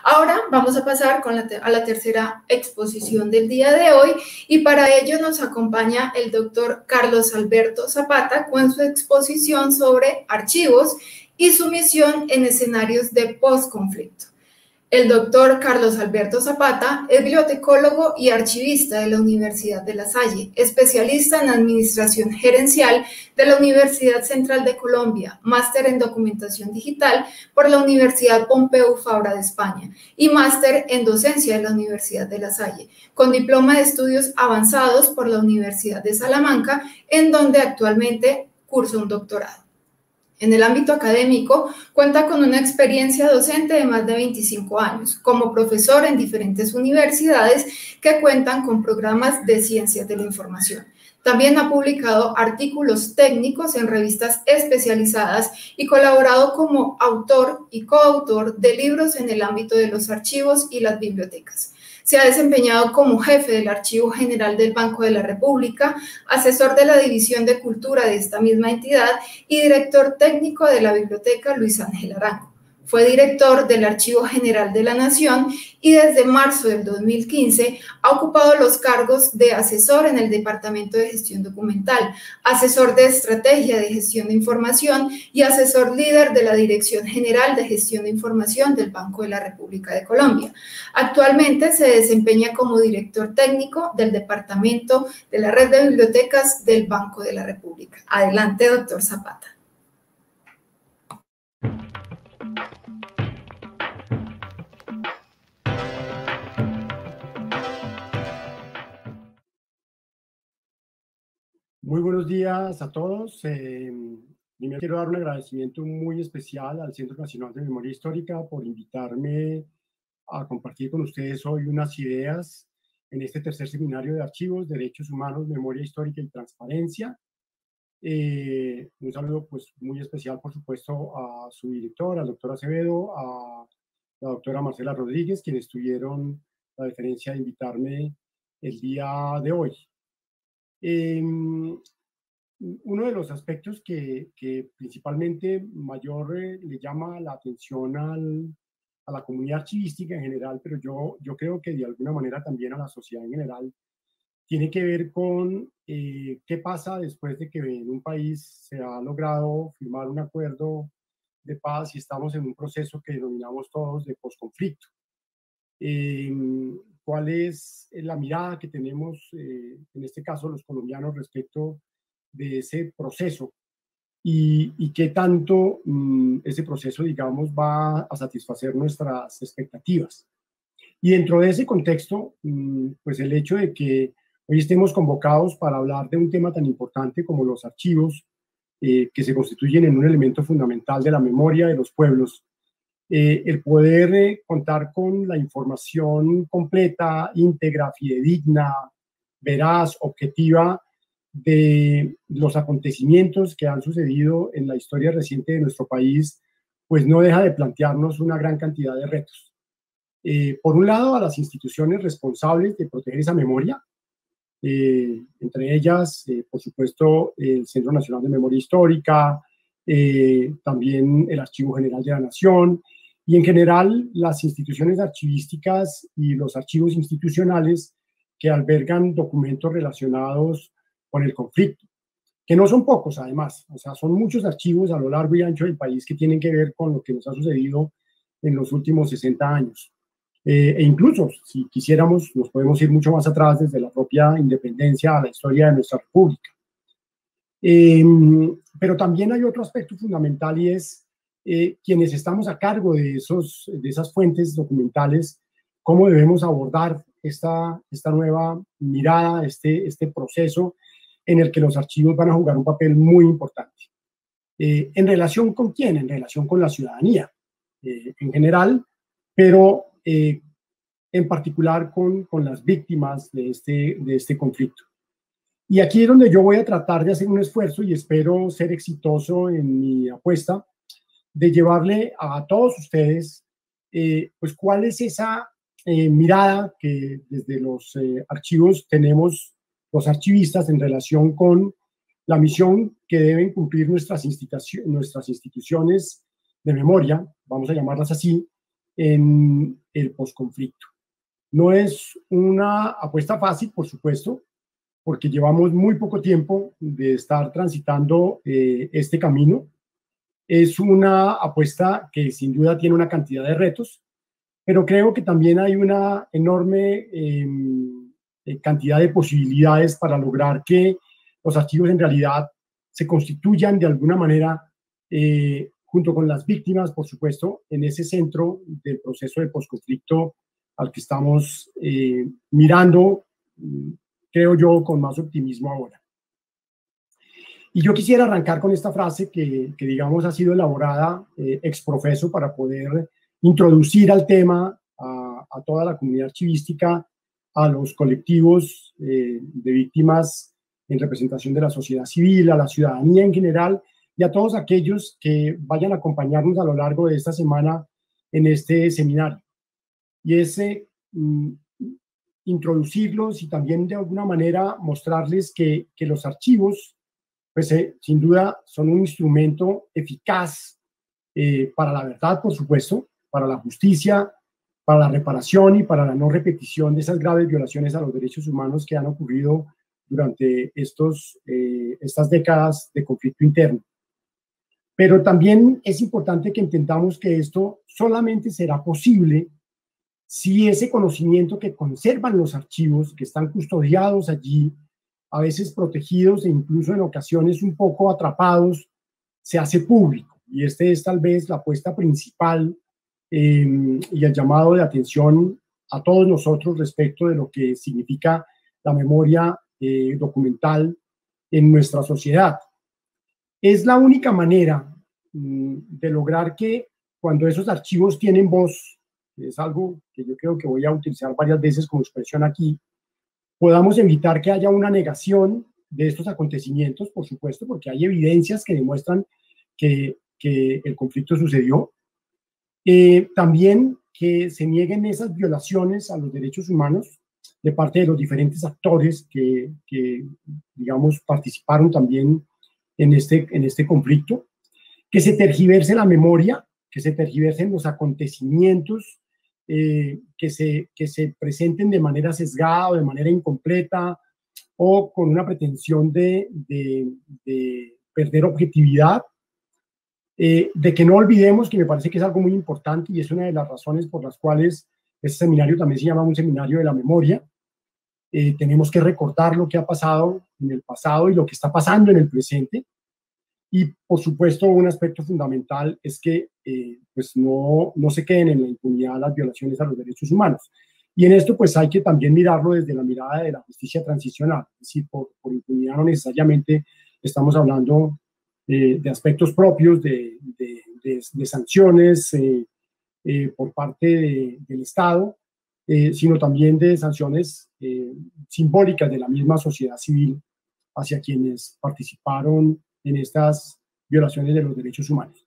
Ahora vamos a pasar a la tercera exposición del día de hoy y para ello nos acompaña el doctor Carlos Alberto Zapata con su exposición sobre archivos y su misión en escenarios de postconflicto. El doctor Carlos Alberto Zapata es bibliotecólogo y archivista de la Universidad de La Salle, especialista en Administración Gerencial de la Universidad Central de Colombia, máster en Documentación Digital por la Universidad Pompeu Fabra de España y máster en Docencia de la Universidad de La Salle, con diploma de estudios avanzados por la Universidad de Salamanca, en donde actualmente cursa un doctorado. En el ámbito académico, cuenta con una experiencia docente de más de 25 años, como profesor en diferentes universidades que cuentan con programas de ciencias de la información. También ha publicado artículos técnicos en revistas especializadas y colaborado como autor y coautor de libros en el ámbito de los archivos y las bibliotecas. Se ha desempeñado como jefe del Archivo General del Banco de la República, asesor de la División de Cultura de esta misma entidad y director técnico de la Biblioteca Luis Ángel Arango. Fue director del Archivo General de la Nación y desde marzo del 2015 ha ocupado los cargos de asesor en el Departamento de Gestión Documental, asesor de Estrategia de Gestión de Información y asesor líder de la Dirección General de Gestión de Información del Banco de la República de Colombia. Actualmente se desempeña como director técnico del Departamento de la Red de Bibliotecas del Banco de la República. Adelante, doctor Zapata. Muy buenos días a todos. Primero quiero dar un agradecimiento muy especial al Centro Nacional de Memoria Histórica por invitarme a compartir con ustedes hoy unas ideas en este tercer seminario de archivos, derechos humanos, memoria histórica y transparencia. Un saludo pues, muy especial, por supuesto, a su director, al doctor Acevedo, a la doctora Marcela Rodríguez, quienes tuvieron la deferencia de invitarme el día de hoy. Uno de los aspectos que principalmente mayor le llama la atención a la comunidad archivística en general, pero yo creo que de alguna manera también a la sociedad en general, tiene que ver con qué pasa después de que en un país se ha logrado firmar un acuerdo de paz y estamos en un proceso que denominamos todos de posconflicto. ¿Cuál es la mirada que tenemos, en este caso los colombianos, respecto de ese proceso y qué tanto ese proceso, digamos, va a satisfacer nuestras expectativas? Y dentro de ese contexto, pues el hecho de que hoy estemos convocados para hablar de un tema tan importante como los archivos, que se constituyen en un elemento fundamental de la memoria de los pueblos, el poder contar con la información completa, íntegra, fidedigna, veraz, objetiva de los acontecimientos que han sucedido en la historia reciente de nuestro país, pues no deja de plantearnos una gran cantidad de retos. Por un lado, a las instituciones responsables de proteger esa memoria, entre ellas, por supuesto, el Centro Nacional de Memoria Histórica, también el Archivo General de la Nación, y en general las instituciones archivísticas y los archivos institucionales que albergan documentos relacionados con el conflicto, que no son pocos además, o sea, son muchos archivos a lo largo y ancho del país que tienen que ver con lo que nos ha sucedido en los últimos 60 años. E incluso, si quisiéramos, nos podemos ir mucho más atrás desde la propia independencia a la historia de nuestra república. Pero también hay otro aspecto fundamental y es quienes estamos a cargo de esas fuentes documentales, cómo debemos abordar esta nueva mirada, este proceso en el que los archivos van a jugar un papel muy importante. ¿En relación con quién? En relación con la ciudadanía en general, pero en particular con las víctimas de este conflicto. Y aquí es donde yo voy a tratar de hacer un esfuerzo y espero ser exitoso en mi apuesta de llevarle a todos ustedes pues cuál es esa mirada que desde los archivos tenemos los archivistas en relación con la misión que deben cumplir nuestras instituciones de memoria, vamos a llamarlas así, en el posconflicto. No es una apuesta fácil, por supuesto, porque llevamos muy poco tiempo de estar transitando este camino. Es una apuesta que sin duda tiene una cantidad de retos, pero creo que también hay una enorme cantidad de posibilidades para lograr que los archivos en realidad se constituyan de alguna manera, junto con las víctimas, por supuesto, en ese centro del proceso de posconflicto al que estamos mirando, creo yo, con más optimismo ahora. Y yo quisiera arrancar con esta frase que digamos, ha sido elaborada ex profeso para poder introducir al tema a toda la comunidad archivística, a los colectivos de víctimas en representación de la sociedad civil, a la ciudadanía en general y a todos aquellos que vayan a acompañarnos a lo largo de esta semana en este seminario. Y es introducirlos y también de alguna manera mostrarles que los archivos, pues sin duda son un instrumento eficaz para la verdad, por supuesto, para la justicia, para la reparación y para la no repetición de esas graves violaciones a los derechos humanos que han ocurrido durante estas décadas de conflicto interno. Pero también es importante que entendamos que esto solamente será posible si ese conocimiento que conservan los archivos, que están custodiados allí, a veces protegidos e incluso en ocasiones un poco atrapados, se hace público. Y este es tal vez la apuesta principal y el llamado de atención a todos nosotros respecto de lo que significa la memoria documental en nuestra sociedad. Es la única manera de lograr que cuando esos archivos tienen voz, es algo que yo creo que voy a utilizar varias veces como expresión aquí, podamos evitar que haya una negación de estos acontecimientos, por supuesto, porque hay evidencias que demuestran que el conflicto sucedió. También que se nieguen esas violaciones a los derechos humanos de parte de los diferentes actores que digamos, participaron también en este conflicto, que se tergiverse la memoria, que se tergiversen los acontecimientos, que se presenten de manera sesgada o de manera incompleta o con una pretensión de perder objetividad, de que no olvidemos, que me parece que es algo muy importante y es una de las razones por las cuales este seminario también se llama un seminario de la memoria. Tenemos que recordar lo que ha pasado en el pasado y lo que está pasando en el presente. Y, por supuesto, un aspecto fundamental es que pues no se queden en la impunidad las violaciones a los derechos humanos. Y en esto pues hay que también mirarlo desde la mirada de la justicia transicional. Es decir, por impunidad no necesariamente estamos hablando de aspectos propios de sanciones por parte del Estado, sino también de sanciones simbólicas de la misma sociedad civil hacia quienes participaron en estas violaciones de los derechos humanos.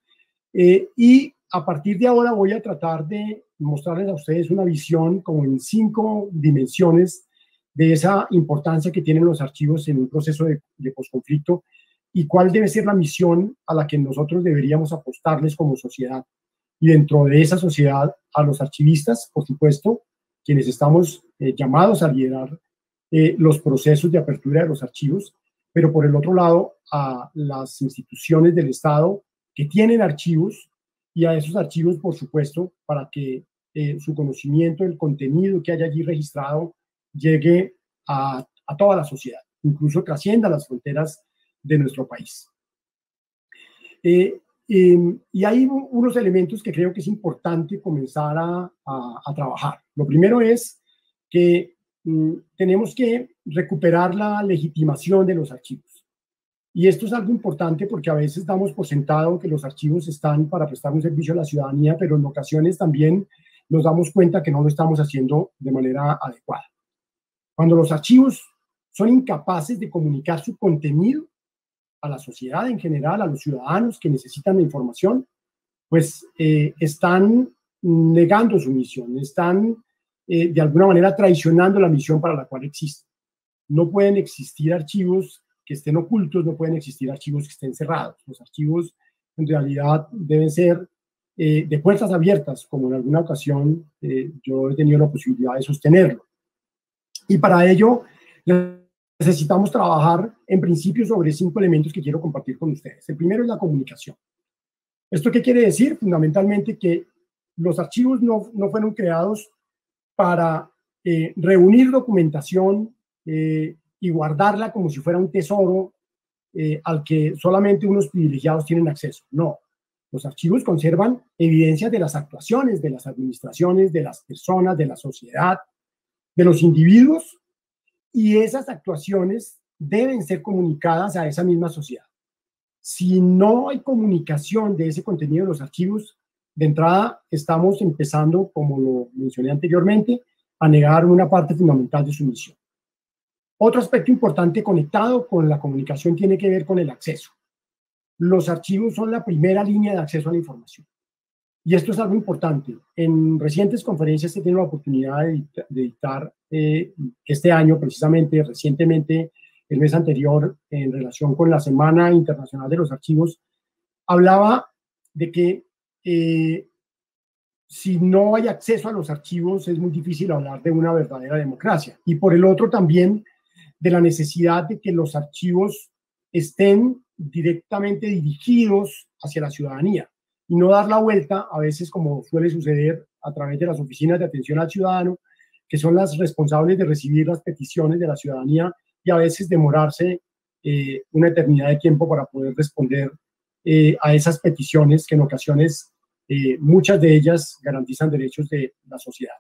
Y a partir de ahora voy a tratar de mostrarles a ustedes una visión como en 5 dimensiones de esa importancia que tienen los archivos en un proceso de posconflicto y cuál debe ser la misión a la que nosotros deberíamos apostarles como sociedad. Y dentro de esa sociedad, a los archivistas, por supuesto, quienes estamos llamados a liderar los procesos de apertura de los archivos, pero por el otro lado, a las instituciones del Estado que tienen archivos y a esos archivos, por supuesto, para que su conocimiento, el contenido que haya allí registrado, llegue a toda la sociedad, incluso trascienda las fronteras de nuestro país. Y hay unos elementos que creo que es importante comenzar a trabajar. Lo primero es que tenemos que recuperar la legitimación de los archivos. Y esto es algo importante porque a veces damos por sentado que los archivos están para prestar un servicio a la ciudadanía, pero en ocasiones también nos damos cuenta que no lo estamos haciendo de manera adecuada. Cuando los archivos son incapaces de comunicar su contenido a la sociedad en general, a los ciudadanos que necesitan la información, pues están negando su misión, están de alguna manera traicionando la misión para la cual existen. No pueden existir archivos que estén ocultos, no pueden existir archivos que estén cerrados. Los archivos en realidad deben ser de puertas abiertas, como en alguna ocasión yo he tenido la posibilidad de sostenerlo. Y para ello necesitamos trabajar en principio sobre 5 elementos que quiero compartir con ustedes. El primero es la comunicación. ¿Esto qué quiere decir? Fundamentalmente que los archivos no fueron creados para reunir documentación y guardarla como si fuera un tesoro al que solamente unos privilegiados tienen acceso. No, los archivos conservan evidencias de las actuaciones de las administraciones, de las personas, de la sociedad, de los individuos, y esas actuaciones deben ser comunicadas a esa misma sociedad. Si no hay comunicación de ese contenido de los archivos, de entrada estamos empezando, como lo mencioné anteriormente, a negar una parte fundamental de su misión. Otro aspecto importante conectado con la comunicación tiene que ver con el acceso. Los archivos son la primera línea de acceso a la información. Y esto es algo importante. En recientes conferencias he tenido la oportunidad de dictar este año, precisamente, recientemente, el mes anterior, en relación con la Semana Internacional de los Archivos, hablaba de que si no hay acceso a los archivos es muy difícil hablar de una verdadera democracia. Y por el otro también de la necesidad de que los archivos estén directamente dirigidos hacia la ciudadanía y no dar la vuelta, a veces como suele suceder a través de las oficinas de atención al ciudadano, que son las responsables de recibir las peticiones de la ciudadanía y a veces demorarse una eternidad de tiempo para poder responder a esas peticiones que en ocasiones muchas de ellas garantizan derechos de la sociedad.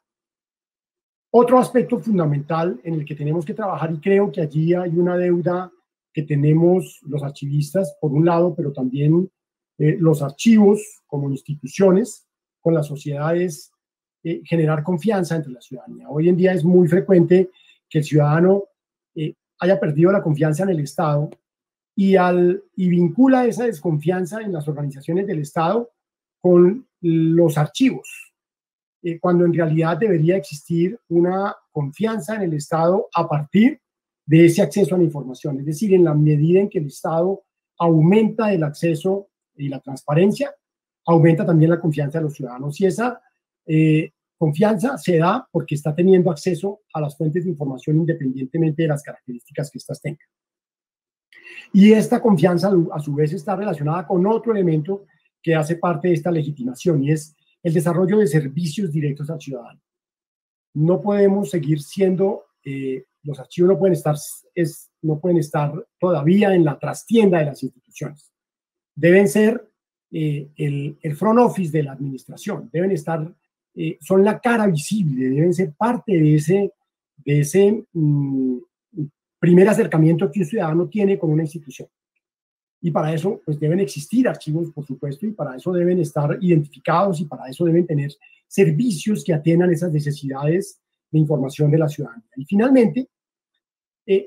Otro aspecto fundamental en el que tenemos que trabajar, y creo que allí hay una deuda que tenemos los archivistas, por un lado, pero también los archivos como instituciones con las sociedades, generar confianza entre la ciudadanía. Hoy en día es muy frecuente que el ciudadano haya perdido la confianza en el Estado y vincula esa desconfianza en las organizaciones del Estado con los archivos, cuando en realidad debería existir una confianza en el Estado a partir de ese acceso a la información. Es decir, en la medida en que el Estado aumenta el acceso y la transparencia, aumenta también la confianza de los ciudadanos. Y esa confianza se da porque está teniendo acceso a las fuentes de información independientemente de las características que éstas tengan. Y esta confianza, a su vez, está relacionada con otro elemento que hace parte de esta legitimación, y es el desarrollo de servicios directos al ciudadano. No podemos seguir siendo, los archivos no pueden estar todavía en la trastienda de las instituciones. Deben ser el front office de la administración, deben estar, son la cara visible, deben ser parte de ese primer acercamiento que un ciudadano tiene con una institución. Y para eso, pues deben existir archivos, por supuesto, y para eso deben estar identificados y para eso deben tener servicios que atiendan esas necesidades de información de la ciudadanía. Y finalmente,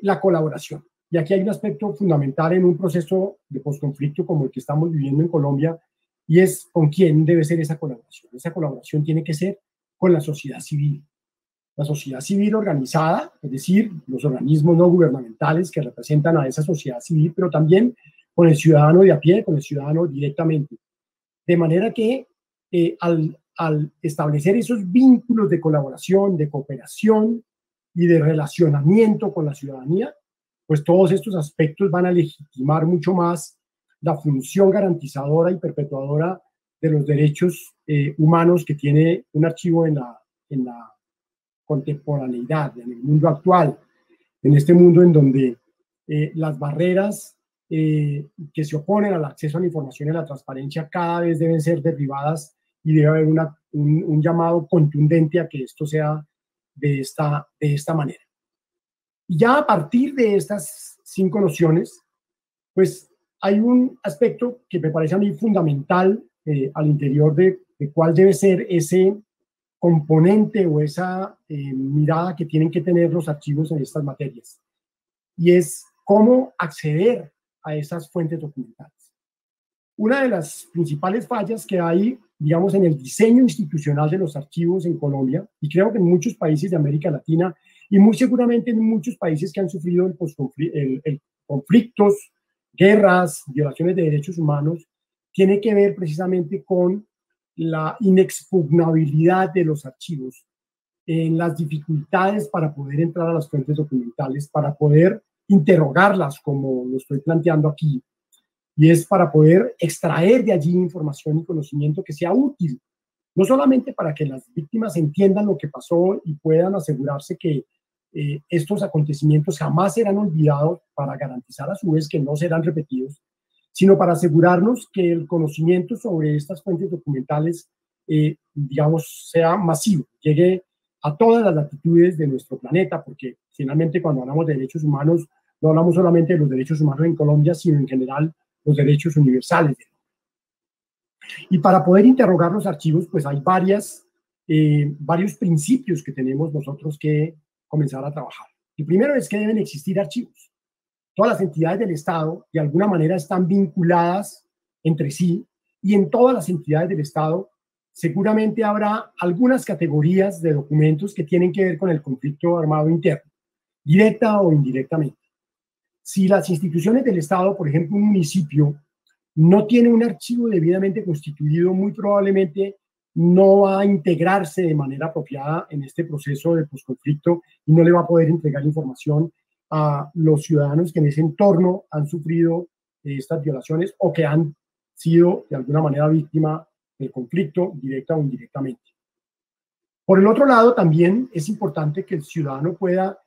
la colaboración. Y aquí hay un aspecto fundamental en un proceso de posconflicto como el que estamos viviendo en Colombia, y es con quién debe ser esa colaboración. Esa colaboración tiene que ser con la sociedad civil. La sociedad civil organizada, es decir, los organismos no gubernamentales que representan a esa sociedad civil, pero también con el ciudadano de a pie, con el ciudadano directamente. De manera que al establecer esos vínculos de colaboración, de cooperación y de relacionamiento con la ciudadanía, pues todos estos aspectos van a legitimar mucho más la función garantizadora y perpetuadora de los derechos humanos que tiene un archivo en la contemporaneidad, en el mundo actual, en este mundo en donde las barreras que se oponen al acceso a la información y a la transparencia cada vez deben ser derribadas y debe haber un llamado contundente a que esto sea de esta manera. Y ya a partir de estas 5 nociones, pues hay un aspecto que me parece a mí fundamental al interior de cuál debe ser ese componente o esa mirada que tienen que tener los archivos en estas materias. Y es cómo acceder a esas fuentes documentales. Una de las principales fallas que hay, digamos, en el diseño institucional de los archivos en Colombia, y creo que en muchos países de América Latina, y muy seguramente en muchos países que han sufrido conflictos, guerras, violaciones de derechos humanos, tiene que ver precisamente con la inexpugnabilidad de los archivos, en las dificultades para poder entrar a las fuentes documentales, para poder interrogarlas como lo estoy planteando aquí, y es para poder extraer de allí información y conocimiento que sea útil, no solamente para que las víctimas entiendan lo que pasó y puedan asegurarse que estos acontecimientos jamás serán olvidados, para garantizar a su vez que no serán repetidos, sino para asegurarnos que el conocimiento sobre estas fuentes documentales, digamos, sea masivo, llegue a todas las latitudes de nuestro planeta, porque finalmente cuando hablamos de derechos humanos, no hablamos solamente de los derechos humanos en Colombia, sino en general los derechos universales. Y para poder interrogar los archivos, pues hay varios principios que tenemos nosotros que comenzar a trabajar. El primero es que deben existir archivos. Todas las entidades del Estado de alguna manera están vinculadas entre sí, y en todas las entidades del Estado seguramente habrá algunas categorías de documentos que tienen que ver con el conflicto armado interno, directa o indirectamente. Si las instituciones del Estado, por ejemplo, un municipio, no tiene un archivo debidamente constituido, muy probablemente no va a integrarse de manera apropiada en este proceso de posconflicto y no le va a poder entregar información a los ciudadanos que en ese entorno han sufrido estas violaciones o que han sido de alguna manera víctima del conflicto, directa o indirectamente. Por el otro lado, también es importante que el ciudadano pueda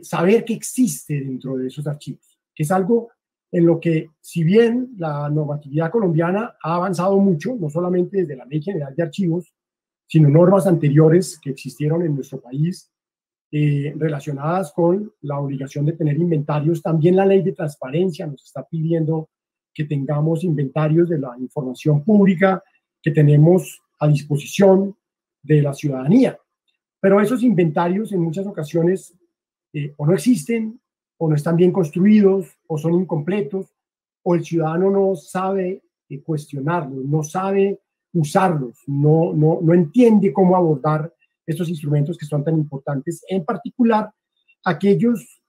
saber que existe dentro de esos archivos, que es algo en lo que, si bien la normatividad colombiana ha avanzado mucho, no solamente desde la Ley General de Archivos, sino normas anteriores que existieron en nuestro país relacionadas con la obligación de tener inventarios. También la Ley de Transparencia nos está pidiendo que tengamos inventarios de la información pública que tenemos a disposición de la ciudadanía. Pero esos inventarios en muchas ocasiones o no existen, o no están bien construidos, o son incompletos, o el ciudadano no sabe cuestionarlos, no sabe usarlos, no entiende cómo abordar estos instrumentos que son tan importantes, en particular aquellos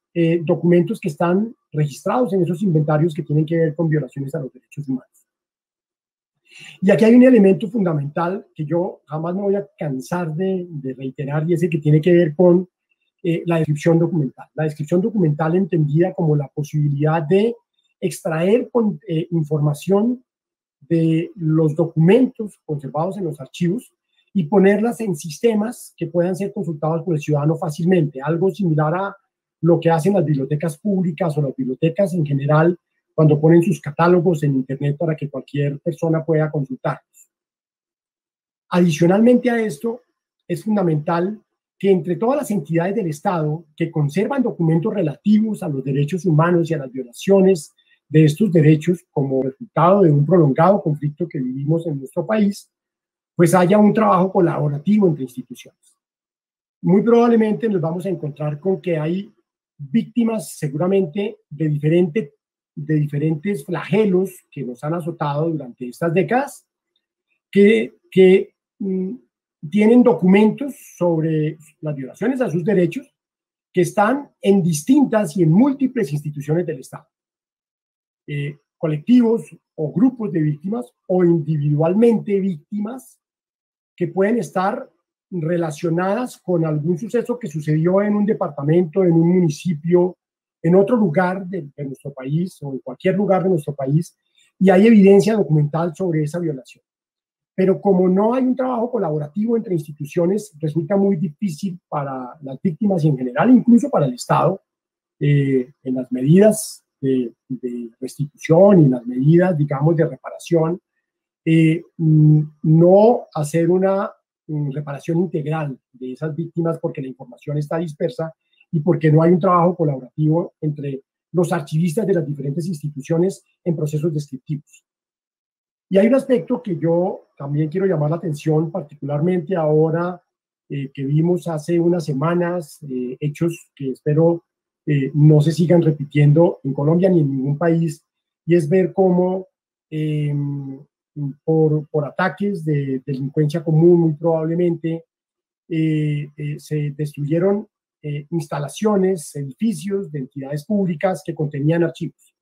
documentos que están registrados en esos inventarios que tienen que ver con violaciones a los derechos humanos. Y aquí hay un elemento fundamental que yo jamás me voy a cansar de reiterar, y es el que tiene que ver con la descripción documental. La descripción documental entendida como la posibilidad de extraer información de los documentos conservados en los archivos y ponerlas en sistemas que puedan ser consultados por el ciudadano fácilmente, algo similar a lo que hacen las bibliotecas públicas o las bibliotecas en general cuando ponen sus catálogos en Internet para que cualquier persona pueda consultarlos. Adicionalmente a esto, es fundamental que entre todas las entidades del Estado que conservan documentos relativos a los derechos humanos y a las violaciones de estos derechos como resultado de un prolongado conflicto que vivimos en nuestro país, pues haya un trabajo colaborativo entre instituciones. Muy probablemente nos vamos a encontrar con que hay víctimas seguramente de diferentes flagelos que nos han azotado durante estas décadas, que tienen documentos sobre las violaciones a sus derechos que están en distintas y en múltiples instituciones del Estado. Colectivos o grupos de víctimas o individualmente víctimas que pueden estar relacionadas con algún suceso que sucedió en un departamento, en un municipio, en otro lugar de nuestro país o en cualquier lugar de nuestro país, y hay evidencia documental sobre esa violación. Pero como no hay un trabajo colaborativo entre instituciones, resulta muy difícil para las víctimas y en general, incluso para el Estado, en las medidas de restitución y en las medidas, digamos, de reparación, no hacer una reparación integral de esas víctimas porque la información está dispersa y porque no hay un trabajo colaborativo entre los archivistas de las diferentes instituciones en procesos descriptivos. Y hay un aspecto que yo también quiero llamar la atención, particularmente ahora que vimos hace unas semanas hechos que espero no se sigan repitiendo en Colombia ni en ningún país, y es ver cómo por ataques de delincuencia común, muy probablemente, se destruyeron instalaciones, edificios de entidades públicas que contenían archivos.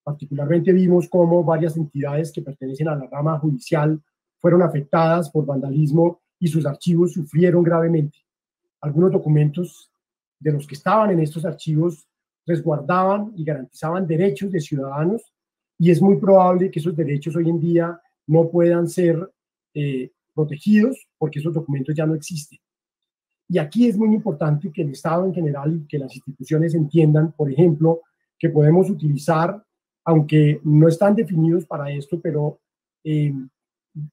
Particularmente vimos cómo varias entidades que pertenecen a la rama judicial fueron afectadas por vandalismo y sus archivos sufrieron gravemente. Algunos documentos de los que estaban en estos archivos resguardaban y garantizaban derechos de ciudadanos, y es muy probable que esos derechos hoy en día no puedan ser protegidos porque esos documentos ya no existen. Y aquí es muy importante que el Estado en general y que las instituciones entiendan, por ejemplo, que podemos utilizar, aunque no están definidos para esto, pero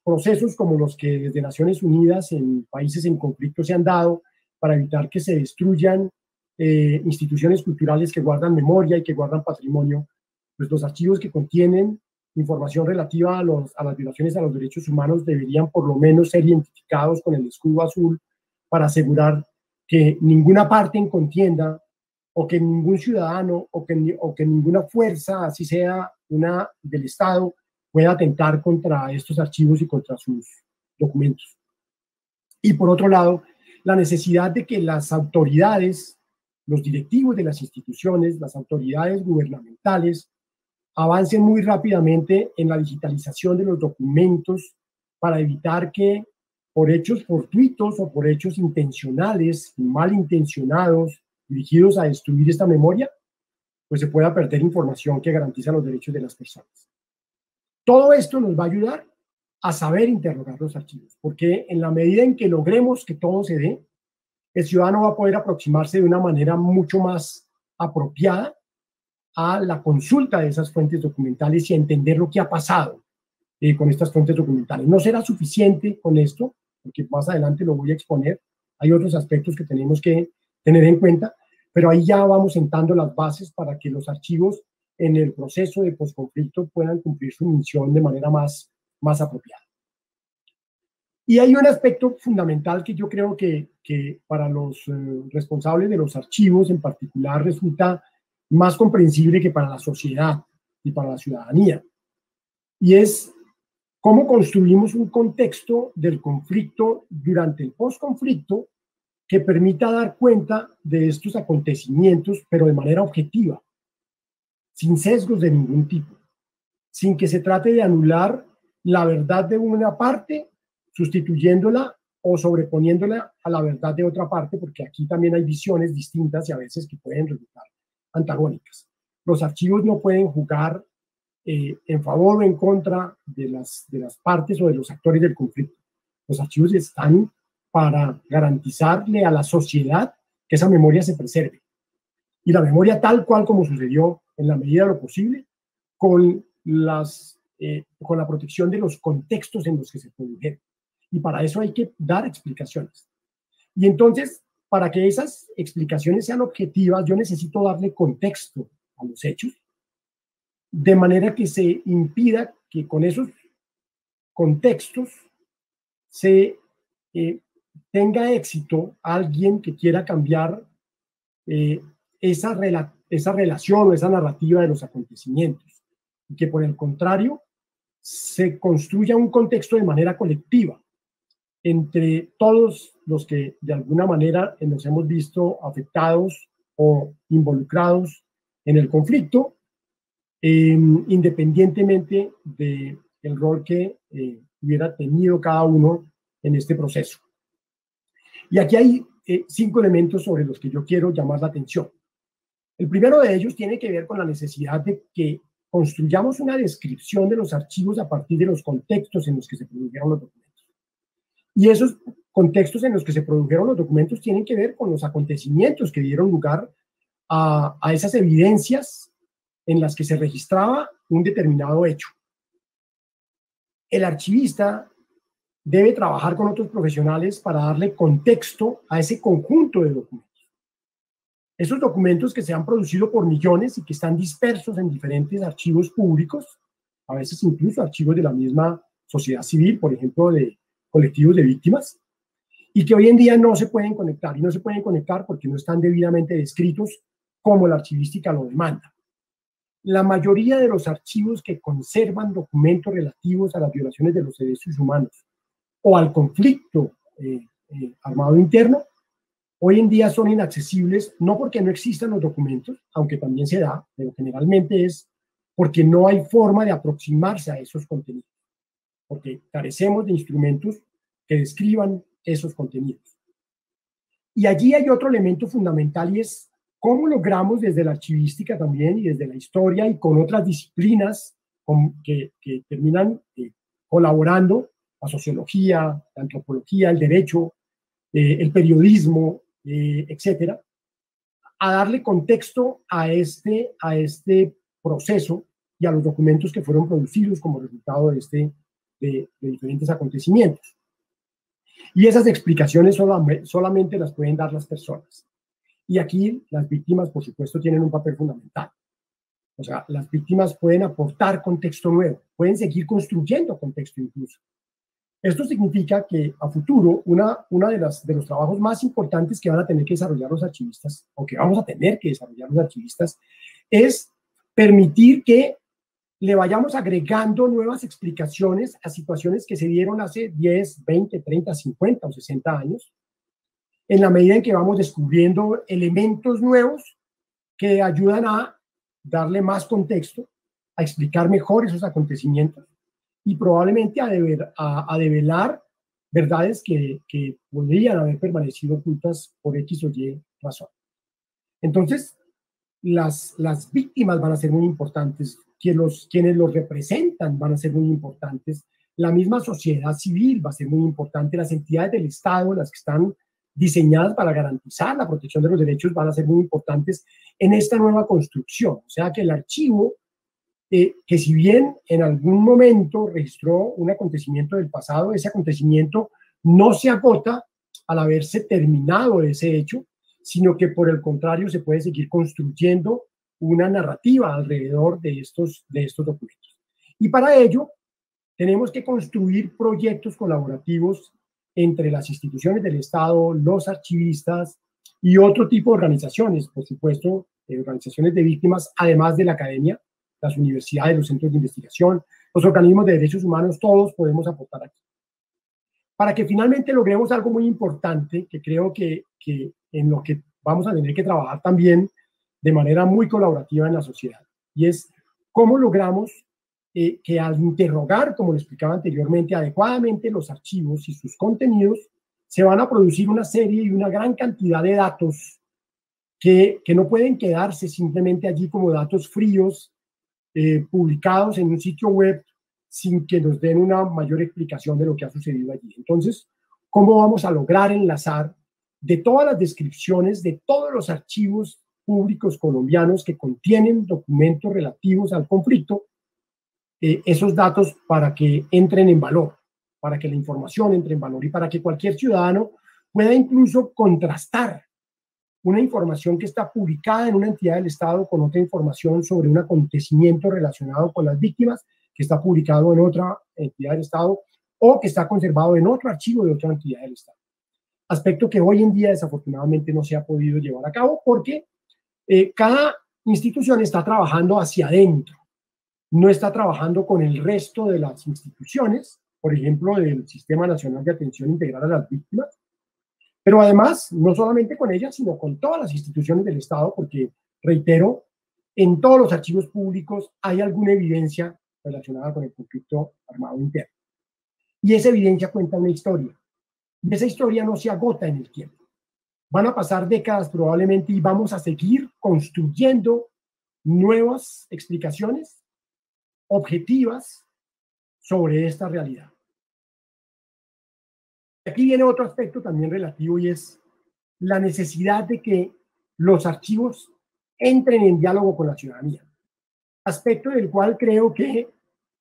procesos como los que desde Naciones Unidas en países en conflicto se han dado para evitar que se destruyan instituciones culturales que guardan memoria y que guardan patrimonio, pues los archivos que contienen información relativa a las violaciones a los derechos humanos deberían por lo menos ser identificados con el escudo azul para asegurar que ninguna parte en contienda o que ningún ciudadano o que ninguna fuerza, así sea una del Estado, pueda atentar contra estos archivos y contra sus documentos. Y por otro lado, la necesidad de que las autoridades, los directivos de las instituciones, las autoridades gubernamentales, avancen muy rápidamente en la digitalización de los documentos para evitar que por hechos fortuitos o por hechos intencionales, malintencionados, dirigidos a destruir esta memoria, pues se pueda perder información que garantiza los derechos de las personas. Todo esto nos va a ayudar a saber interrogar los archivos, porque en la medida en que logremos que todo se dé, el ciudadano va a poder aproximarse de una manera mucho más apropiada a la consulta de esas fuentes documentales y a entender lo que ha pasado con estas fuentes documentales. No será suficiente con esto, porque más adelante lo voy a exponer. Hay otros aspectos que tenemos que tener en cuenta, pero ahí ya vamos sentando las bases para que los archivos en el proceso de posconflicto puedan cumplir su misión de manera más apropiada. Y hay un aspecto fundamental que yo creo que para los responsables de los archivos en particular resulta más comprensible que para la sociedad y para la ciudadanía. Y es cómo construimos un contexto del conflicto durante el posconflicto que permita dar cuenta de estos acontecimientos, pero de manera objetiva, sin sesgos de ningún tipo, sin que se trate de anular la verdad de una parte, sustituyéndola o sobreponiéndola a la verdad de otra parte, porque aquí también hay visiones distintas y a veces que pueden resultar antagónicas. Los archivos no pueden jugar en favor o en contra de las partes o de los actores del conflicto. Los archivos están para garantizarle a la sociedad que esa memoria se preserve. Y la memoria tal cual como sucedió en la medida de lo posible, con la protección de los contextos en los que se produjeron. Y para eso hay que dar explicaciones. Y entonces, para que esas explicaciones sean objetivas, yo necesito darle contexto a los hechos, de manera que se impida que con esos contextos se tenga éxito alguien que quiera cambiar esa relación o esa narrativa de los acontecimientos, y que por el contrario se construya un contexto de manera colectiva entre todos los que de alguna manera nos hemos visto afectados o involucrados en el conflicto, independientemente del rol que hubiera tenido cada uno en este proceso. Y aquí hay 5 elementos sobre los que yo quiero llamar la atención. El primero de ellos tiene que ver con la necesidad de que construyamos una descripción de los archivos a partir de los contextos en los que se produjeron los documentos. Y esos contextos en los que se produjeron los documentos tienen que ver con los acontecimientos que dieron lugar a esas evidencias en las que se registraba un determinado hecho. El archivista debe trabajar con otros profesionales para darle contexto a ese conjunto de documentos. Esos documentos que se han producido por millones y que están dispersos en diferentes archivos públicos, a veces incluso archivos de la misma sociedad civil, por ejemplo, de colectivos de víctimas, y que hoy en día no se pueden conectar, y no se pueden conectar porque no están debidamente descritos como la archivística lo demanda. La mayoría de los archivos que conservan documentos relativos a las violaciones de los derechos humanos o al conflicto armado interno, hoy en día son inaccesibles, no porque no existan los documentos, aunque también se da, pero generalmente es porque no hay forma de aproximarse a esos contenidos. porque carecemos de instrumentos que describan esos contenidos. Y allí hay otro elemento fundamental y es cómo logramos desde la archivística también y desde la historia y con otras disciplinas que terminan colaborando, la sociología, la antropología, el derecho, el periodismo, etcétera, a darle contexto a este proceso y a los documentos que fueron producidos como resultado de diferentes acontecimientos. Y esas explicaciones solamente las pueden dar las personas. Y aquí las víctimas, por supuesto, tienen un papel fundamental. O sea, las víctimas pueden aportar contexto nuevo, pueden seguir construyendo contexto incluso. Esto significa que a futuro una de los trabajos más importantes que van a tener que desarrollar los archivistas, o que vamos a tener que desarrollar los archivistas, es permitir que le vayamos agregando nuevas explicaciones a situaciones que se dieron hace 10, 20, 30, 50 o 60 años, en la medida en que vamos descubriendo elementos nuevos que ayudan a darle más contexto, a explicar mejor esos acontecimientos y probablemente a develar verdades que podrían haber permanecido ocultas por X o Y razón. Entonces, las víctimas van a ser muy importantes, quienes los representan van a ser muy importantes, la misma sociedad civil va a ser muy importante, las entidades del Estado, las que están diseñadas para garantizar la protección de los derechos, van a ser muy importantes en esta nueva construcción. O sea que el archivo, que si bien en algún momento registró un acontecimiento del pasado, ese acontecimiento no se agota al haberse terminado ese hecho, sino que por el contrario se puede seguir construyendo una narrativa alrededor de estos documentos. Y para ello tenemos que construir proyectos colaborativos entre las instituciones del Estado, los archivistas y otro tipo de organizaciones, por supuesto, organizaciones de víctimas, además de la academia, las universidades, los centros de investigación, los organismos de derechos humanos, todos podemos aportar aquí. Para que finalmente logremos algo muy importante, que creo que en lo que vamos a tener que trabajar también de manera muy colaborativa en la sociedad, y es cómo logramos que al interrogar, como lo explicaba anteriormente, adecuadamente los archivos y sus contenidos, se van a producir una serie y una gran cantidad de datos que no pueden quedarse simplemente allí como datos fríos, publicados en un sitio web sin que nos den una mayor explicación de lo que ha sucedido allí. Entonces, ¿cómo vamos a lograr enlazar de todas las descripciones de todos los archivos públicos colombianos que contienen documentos relativos al conflicto, esos datos para que entren en valor, para que la información entre en valor y para que cualquier ciudadano pueda incluso contrastar una información que está publicada en una entidad del Estado con otra información sobre un acontecimiento relacionado con las víctimas que está publicado en otra entidad del Estado o que está conservado en otro archivo de otra entidad del Estado. Aspecto que hoy en día desafortunadamente no se ha podido llevar a cabo porque cada institución está trabajando hacia adentro, no está trabajando con el resto de las instituciones, por ejemplo, del Sistema Nacional de Atención Integral a las Víctimas, pero además, no solamente con ellas, sino con todas las instituciones del Estado, porque, reitero, en todos los archivos públicos hay alguna evidencia relacionada con el conflicto armado interno. Y esa evidencia cuenta una historia. Y esa historia no se agota en el tiempo. Van a pasar décadas probablemente y vamos a seguir construyendo nuevas explicaciones objetivas sobre esta realidad. Aquí viene otro aspecto también relativo y es la necesidad de que los archivos entren en diálogo con la ciudadanía. Aspecto del cual creo que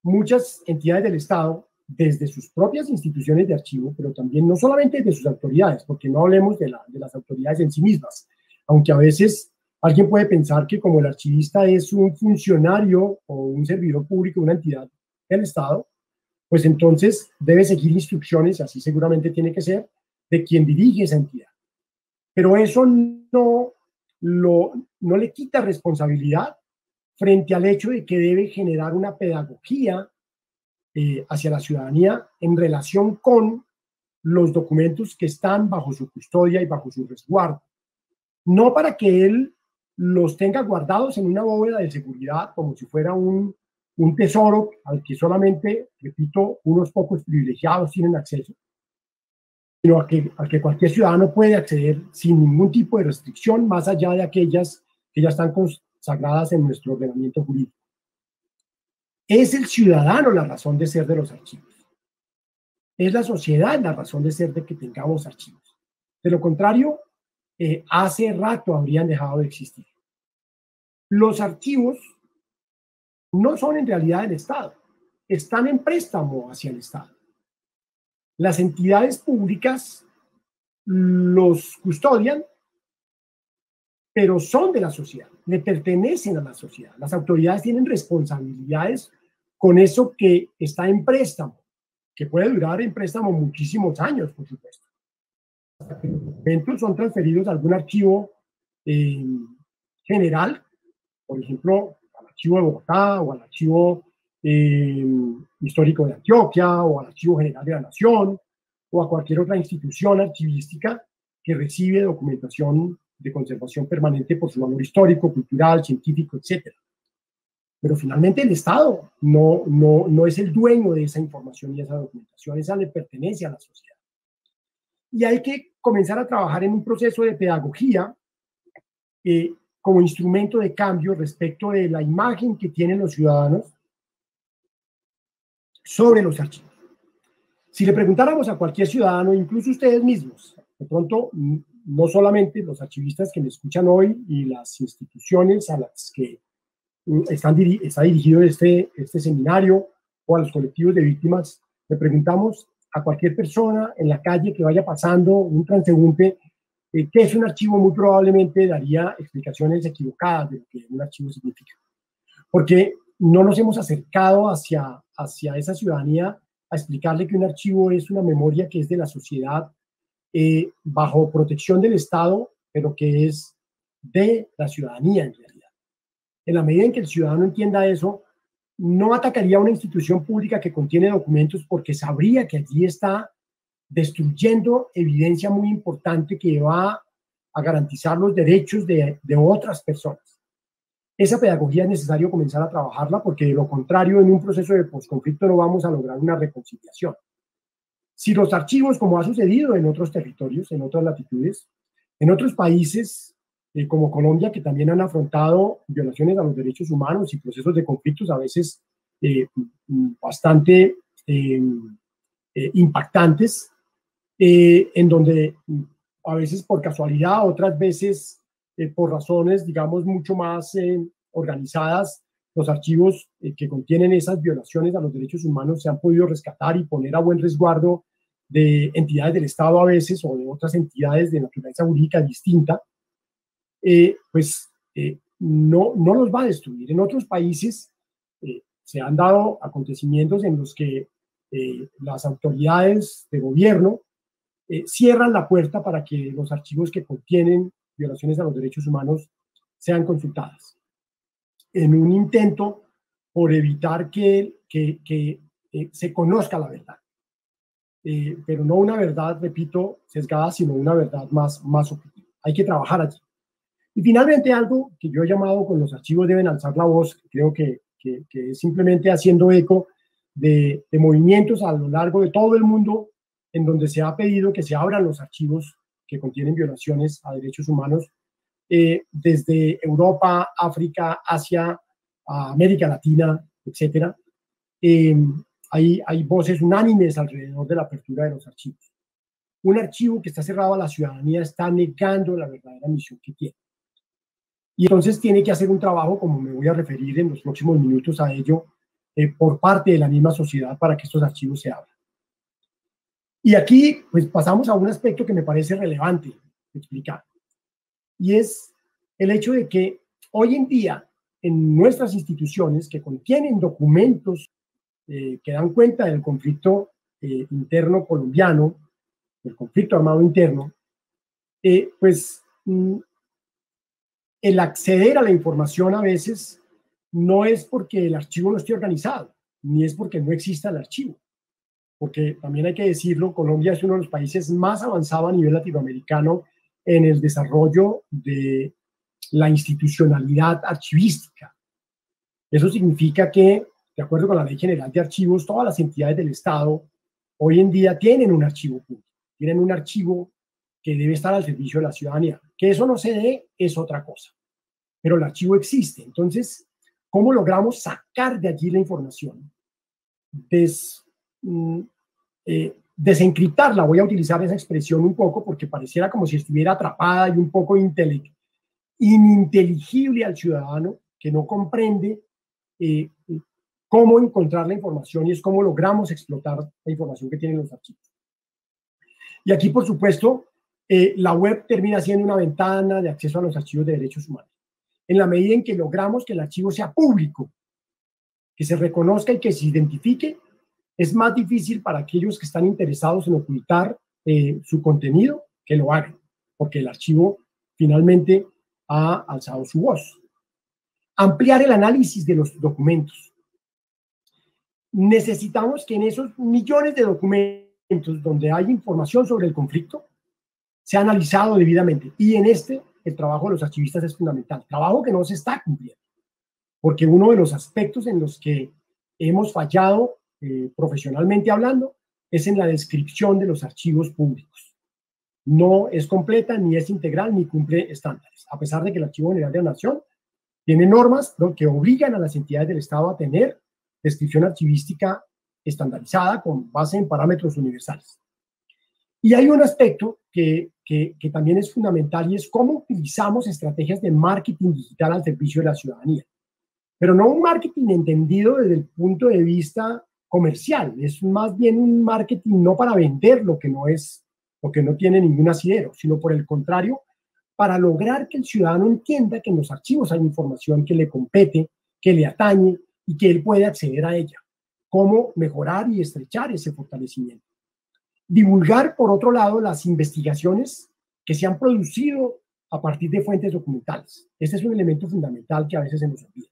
muchas entidades del Estado, desde sus propias instituciones de archivo, pero también no solamente de sus autoridades, porque no hablemos de las autoridades en sí mismas, aunque a veces alguien puede pensar que como el archivista es un funcionario o un servidor público de una entidad del Estado, pues entonces debe seguir instrucciones, así seguramente tiene que ser, de quien dirige esa entidad. Pero eso no le quita responsabilidad frente al hecho de que debe generar una pedagogía hacia la ciudadanía en relación con los documentos que están bajo su custodia y bajo su resguardo. No para que él los tenga guardados en una bóveda de seguridad como si fuera un un tesoro al que solamente, repito, unos pocos privilegiados tienen acceso, sino al que cualquier ciudadano puede acceder sin ningún tipo de restricción, más allá de aquellas que ya están consagradas en nuestro ordenamiento jurídico. Es el ciudadano la razón de ser de los archivos. Es la sociedad la razón de ser de que tengamos archivos. De lo contrario, hace rato habrían dejado de existir. Los archivos no son en realidad del Estado, están en préstamo hacia el Estado. Las entidades públicas los custodian, pero son de la sociedad, le pertenecen a la sociedad. Las autoridades tienen responsabilidades con eso que está en préstamo, que puede durar en préstamo muchísimos años, por supuesto. Los documentos son transferidos a algún archivo general, por ejemplo, al archivo de Bogotá o al archivo histórico de Antioquia o al archivo general de la Nación o a cualquier otra institución archivística que recibe documentación de conservación permanente por su valor histórico, cultural, científico, etc. Pero finalmente el Estado no es el dueño de esa información y esa documentación, esa le pertenece a la sociedad. Y hay que comenzar a trabajar en un proceso de pedagogía como instrumento de cambio respecto de la imagen que tienen los ciudadanos sobre los archivos. Si le preguntáramos a cualquier ciudadano, incluso ustedes mismos, de pronto, no solamente los archivistas que me escuchan hoy y las instituciones a las que está dirigido este seminario o a los colectivos de víctimas, le preguntamos a cualquier persona en la calle que vaya pasando, un transeúnte, que es un archivo, muy probablemente daría explicaciones equivocadas de lo que un archivo significa. Porque no nos hemos acercado hacia esa ciudadanía a explicarle que un archivo es una memoria que es de la sociedad, bajo protección del Estado, pero que es de la ciudadanía en realidad. En la medida en que el ciudadano entienda eso, no atacaría a una institución pública que contiene documentos porque sabría que allí está destruyendo evidencia muy importante que va a garantizar los derechos de otras personas. Esa pedagogía es necesario comenzar a trabajarla porque de lo contrario, en un proceso de posconflicto no vamos a lograr una reconciliación. Si los archivos, como ha sucedido en otros territorios, en otras latitudes, en otros países como Colombia, que también han afrontado violaciones a los derechos humanos y procesos de conflictos a veces bastante impactantes, en donde a veces por casualidad, otras veces por razones, digamos, mucho más organizadas, los archivos que contienen esas violaciones a los derechos humanos se han podido rescatar y poner a buen resguardo de entidades del Estado a veces o de otras entidades de naturaleza jurídica distinta, no los va a destruir. En otros países se han dado acontecimientos en los que las autoridades de gobierno cierran la puerta para que los archivos que contienen violaciones a los derechos humanos sean consultadas, en un intento por evitar que se conozca la verdad. Pero no una verdad, repito, sesgada, sino una verdad más objetiva. Hay que trabajar allí. Y finalmente, algo que yo he llamado con los archivos deben alzar la voz, creo que es simplemente haciendo eco de movimientos a lo largo de todo el mundo en donde se ha pedido que se abran los archivos que contienen violaciones a derechos humanos, desde Europa, África, Asia, América Latina, etc. Hay voces unánimes alrededor de la apertura de los archivos. Un archivo que está cerrado a la ciudadanía está negando la verdadera misión que tiene. Y entonces tiene que hacer un trabajo, como me voy a referir en los próximos minutos a ello, por parte de la misma sociedad para que estos archivos se abran. Y aquí pues pasamos a un aspecto que me parece relevante explicar. Y es el hecho de que hoy en día en nuestras instituciones que contienen documentos que dan cuenta del conflicto interno colombiano, del conflicto armado interno, el acceder a la información a veces no es porque el archivo no esté organizado, ni es porque no exista el archivo. Porque también hay que decirlo, Colombia es uno de los países más avanzados a nivel latinoamericano en el desarrollo de la institucionalidad archivística. Eso significa que de acuerdo con la Ley General de Archivos, todas las entidades del Estado hoy en día tienen un archivo público, tienen un archivo que debe estar al servicio de la ciudadanía. Que eso no se dé es otra cosa, pero el archivo existe. Entonces, ¿cómo logramos sacar de allí la información? Desencriptarla, voy a utilizar esa expresión un poco porque pareciera como si estuviera atrapada y un poco ininteligible al ciudadano que no comprende cómo encontrar la información y es cómo logramos explotar la información que tienen los archivos. Y aquí, por supuesto, la web termina siendo una ventana de acceso a los archivos de derechos humanos. En la medida en que logramos que el archivo sea público, que se reconozca y que se identifique, es más difícil para aquellos que están interesados en ocultar su contenido que lo hagan, porque el archivo finalmente ha alzado su voz. Ampliar el análisis de los documentos. Necesitamos que en esos millones de documentos donde hay información sobre el conflicto sea analizado debidamente. Y en el trabajo de los archivistas es fundamental. Trabajo que no se está cumpliendo. Porque uno de los aspectos en los que hemos fallado profesionalmente hablando es en la descripción de los archivos públicos. No es completa, ni es integral, ni cumple estándares. A pesar de que el Archivo General de la Nación tiene normas que obligan a las entidades del Estado a tener descripción archivística estandarizada con base en parámetros universales. Y hay un aspecto que también es fundamental y es cómo utilizamos estrategias de marketing digital al servicio de la ciudadanía. Pero no un marketing entendido desde el punto de vista comercial, es más bien un marketing no para vender lo que no tiene ningún asidero, sino por el contrario, para lograr que el ciudadano entienda que en los archivos hay información que le compete, que le atañe y que él puede acceder a ella. Cómo mejorar y estrechar ese fortalecimiento. Divulgar, por otro lado, las investigaciones que se han producido a partir de fuentes documentales. Este es un elemento fundamental que a veces se nos olvida.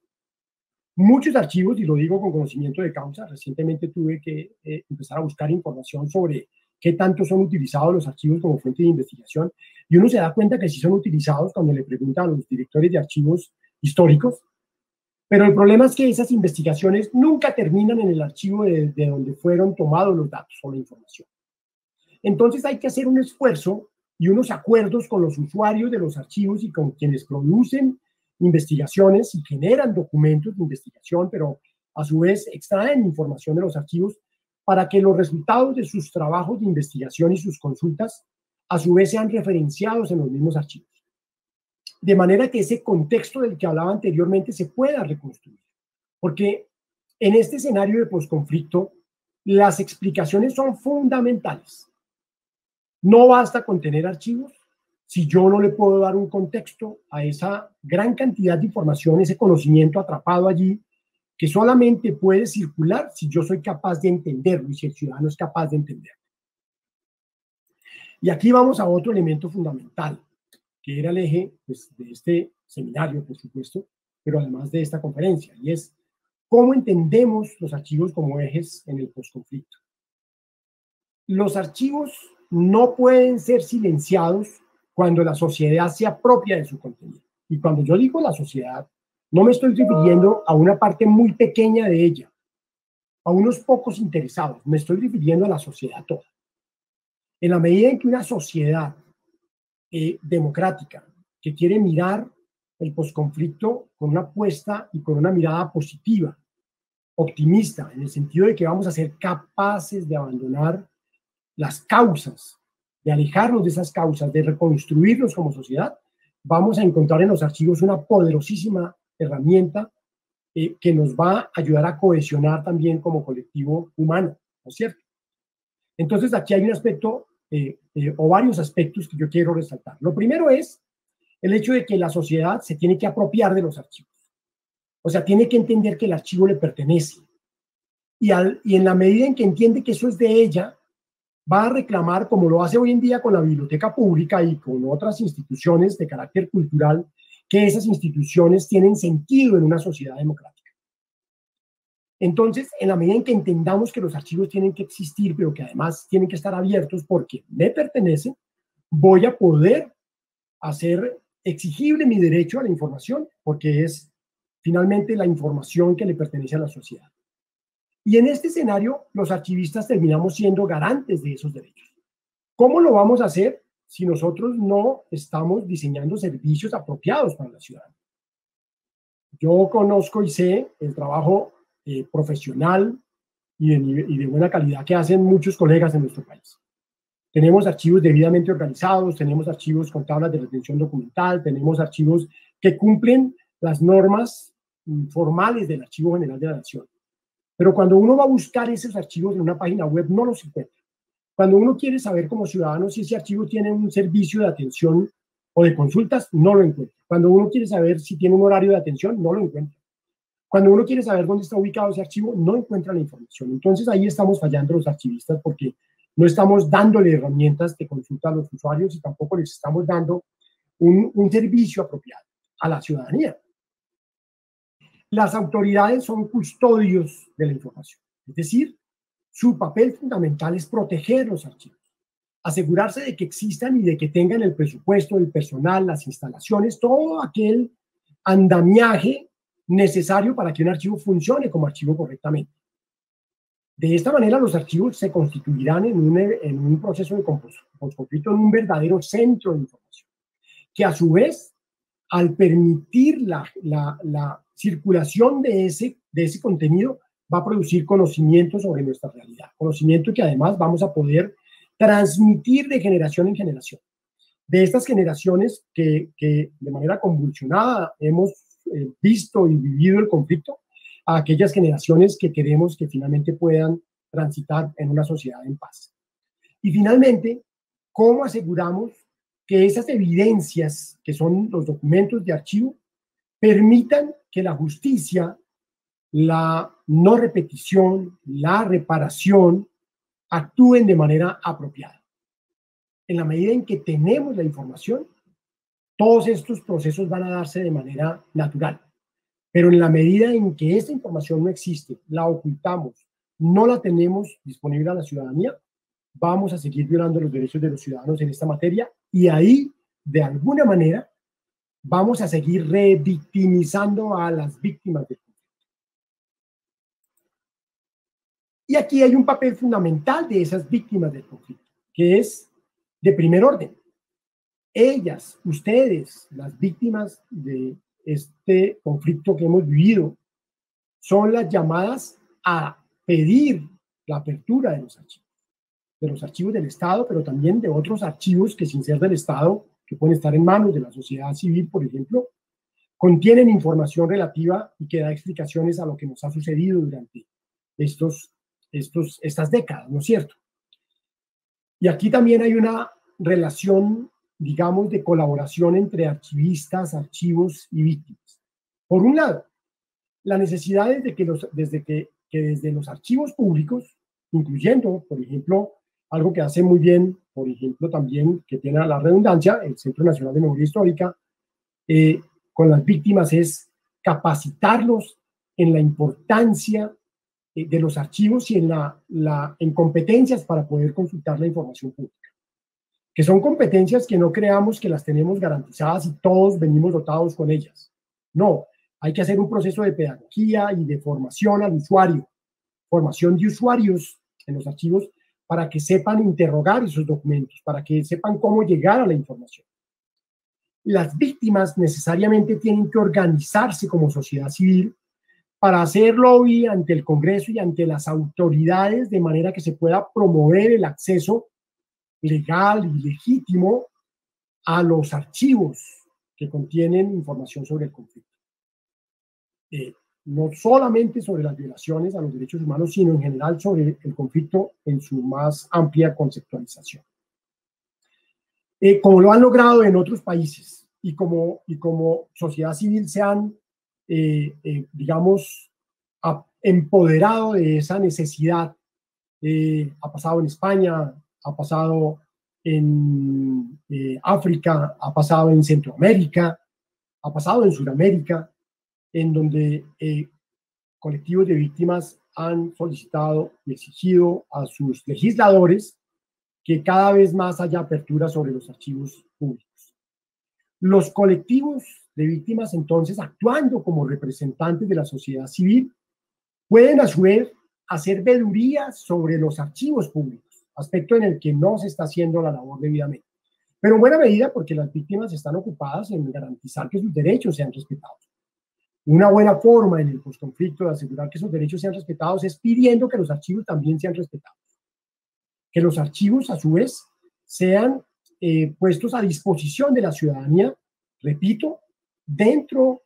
Muchos archivos, y lo digo con conocimiento de causa, recientemente tuve que empezar a buscar información sobre qué tanto son utilizados los archivos como fuente de investigación, y uno se da cuenta que sí son utilizados cuando le preguntan a los directores de archivos históricos, pero el problema es que esas investigaciones nunca terminan en el archivo de donde fueron tomados los datos o la información. Entonces hay que hacer un esfuerzo y unos acuerdos con los usuarios de los archivos y con quienes producen investigaciones y generan documentos de investigación, pero a su vez extraen información de los archivos para que los resultados de sus trabajos de investigación y sus consultas a su vez sean referenciados en los mismos archivos. De manera que ese contexto del que hablaba anteriormente se pueda reconstruir. Porque en este escenario de posconflicto, las explicaciones son fundamentales. No basta con tener archivos si yo no le puedo dar un contexto a esa gran cantidad de información, ese conocimiento atrapado allí, que solamente puede circular si yo soy capaz de entenderlo y si el ciudadano es capaz de entenderlo. Y aquí vamos a otro elemento fundamental, que era el eje pues, de este seminario, por supuesto, pero además de esta conferencia, y es cómo entendemos los archivos como ejes en el posconflicto. Los archivos no pueden ser silenciados cuando la sociedad se apropia de su contenido. Y cuando yo digo la sociedad, no me estoy refiriendo a una parte muy pequeña de ella, a unos pocos interesados, me estoy refiriendo a la sociedad toda. En la medida en que una sociedad democrática que quiere mirar el posconflicto con una apuesta y con una mirada positiva, optimista, en el sentido de que vamos a ser capaces de abandonar las causas, de alejarnos de esas causas, de reconstruirnos como sociedad, vamos a encontrar en los archivos una poderosísima herramienta que nos va a ayudar a cohesionar también como colectivo humano, ¿no es cierto? Entonces aquí hay un aspecto o varios aspectos que yo quiero resaltar. Lo primero es el hecho de que la sociedad se tiene que apropiar de los archivos. O sea, tiene que entender que el archivo le pertenece. Y en la medida en que entiende que eso es de ella, va a reclamar, como lo hace hoy en día con la biblioteca pública y con otras instituciones de carácter cultural, que esas instituciones tienen sentido en una sociedad democrática. Entonces, en la medida en que entendamos que los archivos tienen que existir, pero que además tienen que estar abiertos porque me pertenecen, voy a poder hacer exigible mi derecho a la información, porque es finalmente la información que le pertenece a la sociedad. Y en este escenario, los archivistas terminamos siendo garantes de esos derechos. ¿Cómo lo vamos a hacer si nosotros no estamos diseñando servicios apropiados para la ciudadanía? Yo conozco y sé el trabajo profesional y de buena calidad que hacen muchos colegas en nuestro país. Tenemos archivos debidamente organizados, tenemos archivos con tablas de retención documental, tenemos archivos que cumplen las normas formales del Archivo General de la Nación. Pero cuando uno va a buscar esos archivos en una página web, no los encuentra. Cuando uno quiere saber como ciudadano si ese archivo tiene un servicio de atención o de consultas, no lo encuentra. Cuando uno quiere saber si tiene un horario de atención, no lo encuentra. Cuando uno quiere saber dónde está ubicado ese archivo, no encuentra la información. Entonces ahí estamos fallando los archivistas porque no estamos dándole herramientas de consulta a los usuarios y tampoco les estamos dando un servicio apropiado a la ciudadanía. Las autoridades son custodios de la información, es decir, su papel fundamental es proteger los archivos, asegurarse de que existan y de que tengan el presupuesto, el personal, las instalaciones, todo aquel andamiaje necesario para que un archivo funcione como archivo correctamente. De esta manera, los archivos se constituirán en un proceso de posconflicto, en un verdadero centro de información, que a su vez, al permitir la circulación de ese contenido, va a producir conocimiento sobre nuestra realidad, conocimiento que además vamos a poder transmitir de generación en generación. De estas generaciones que de manera convulsionada hemos visto y vivido el conflicto, a aquellas generaciones que queremos que finalmente puedan transitar en una sociedad en paz. Y finalmente, ¿cómo aseguramos que esas evidencias, que son los documentos de archivo, permitan que la justicia, la no repetición, la reparación, actúen de manera apropiada? En la medida en que tenemos la información, todos estos procesos van a darse de manera natural. Pero en la medida en que esta información no existe, la ocultamos, no la tenemos disponible a la ciudadanía, vamos a seguir violando los derechos de los ciudadanos en esta materia y ahí, de alguna manera, vamos a seguir revictimizando a las víctimas del conflicto. Y aquí hay un papel fundamental de esas víctimas del conflicto, que es de primer orden. Ellas, ustedes, las víctimas de este conflicto que hemos vivido, son las llamadas a pedir la apertura de los archivos del Estado, pero también de otros archivos que, sin ser del Estado, que pueden estar en manos de la sociedad civil, por ejemplo, contienen información relativa y que da explicaciones a lo que nos ha sucedido durante estas décadas, ¿no es cierto? Y aquí también hay una relación, digamos, de colaboración entre archivistas, archivos y víctimas. Por un lado, la necesidad es de que desde los archivos públicos, incluyendo, por ejemplo, algo que hace muy bien, por ejemplo, también, que tiene la redundancia, el Centro Nacional de Memoria Histórica, con las víctimas, es capacitarlos en la importancia de los archivos y en competencias para poder consultar la información pública, que son competencias que no creamos que las tenemos garantizadas y todos venimos dotados con ellas. No, hay que hacer un proceso de pedagogía y de formación al usuario, formación de usuarios en los archivos para que sepan interrogar esos documentos, para que sepan cómo llegar a la información. Las víctimas necesariamente tienen que organizarse como sociedad civil para hacer lobby ante el Congreso y ante las autoridades de manera que se pueda promover el acceso legal y legítimo a los archivos que contienen información sobre el conflicto. No solamente sobre las violaciones a los derechos humanos, sino en general sobre el conflicto en su más amplia conceptualización. Como lo han logrado en otros países y como sociedad civil se han, digamos, empoderado de esa necesidad. Ha pasado en España, ha pasado en África, ha pasado en Centroamérica, ha pasado en Sudamérica, en donde colectivos de víctimas han solicitado y exigido a sus legisladores que cada vez más haya apertura sobre los archivos públicos. Los colectivos de víctimas, entonces, actuando como representantes de la sociedad civil, pueden a su vez hacer vedurías sobre los archivos públicos, aspecto en el que no se está haciendo la labor debidamente. Pero en buena medida porque las víctimas están ocupadas en garantizar que sus derechos sean respetados. Una buena forma en el posconflicto de asegurar que esos derechos sean respetados es pidiendo que los archivos también sean respetados. Que los archivos, a su vez, sean puestos a disposición de la ciudadanía, repito, dentro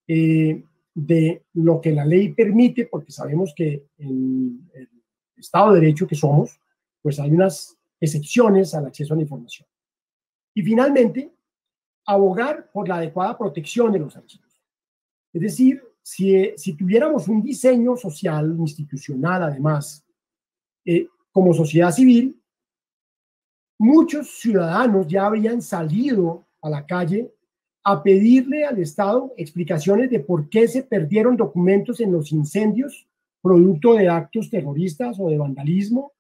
de lo que la ley permite, porque sabemos que en el Estado de Derecho que somos, pues hay unas excepciones al acceso a la información. Y finalmente, abogar por la adecuada protección de los archivos. Es decir, si tuviéramos un diseño social, institucional, además, como sociedad civil, muchos ciudadanos ya habrían salido a la calle a pedirle al Estado explicaciones de por qué se perdieron documentos en los incendios, producto de actos terroristas o de vandalismo,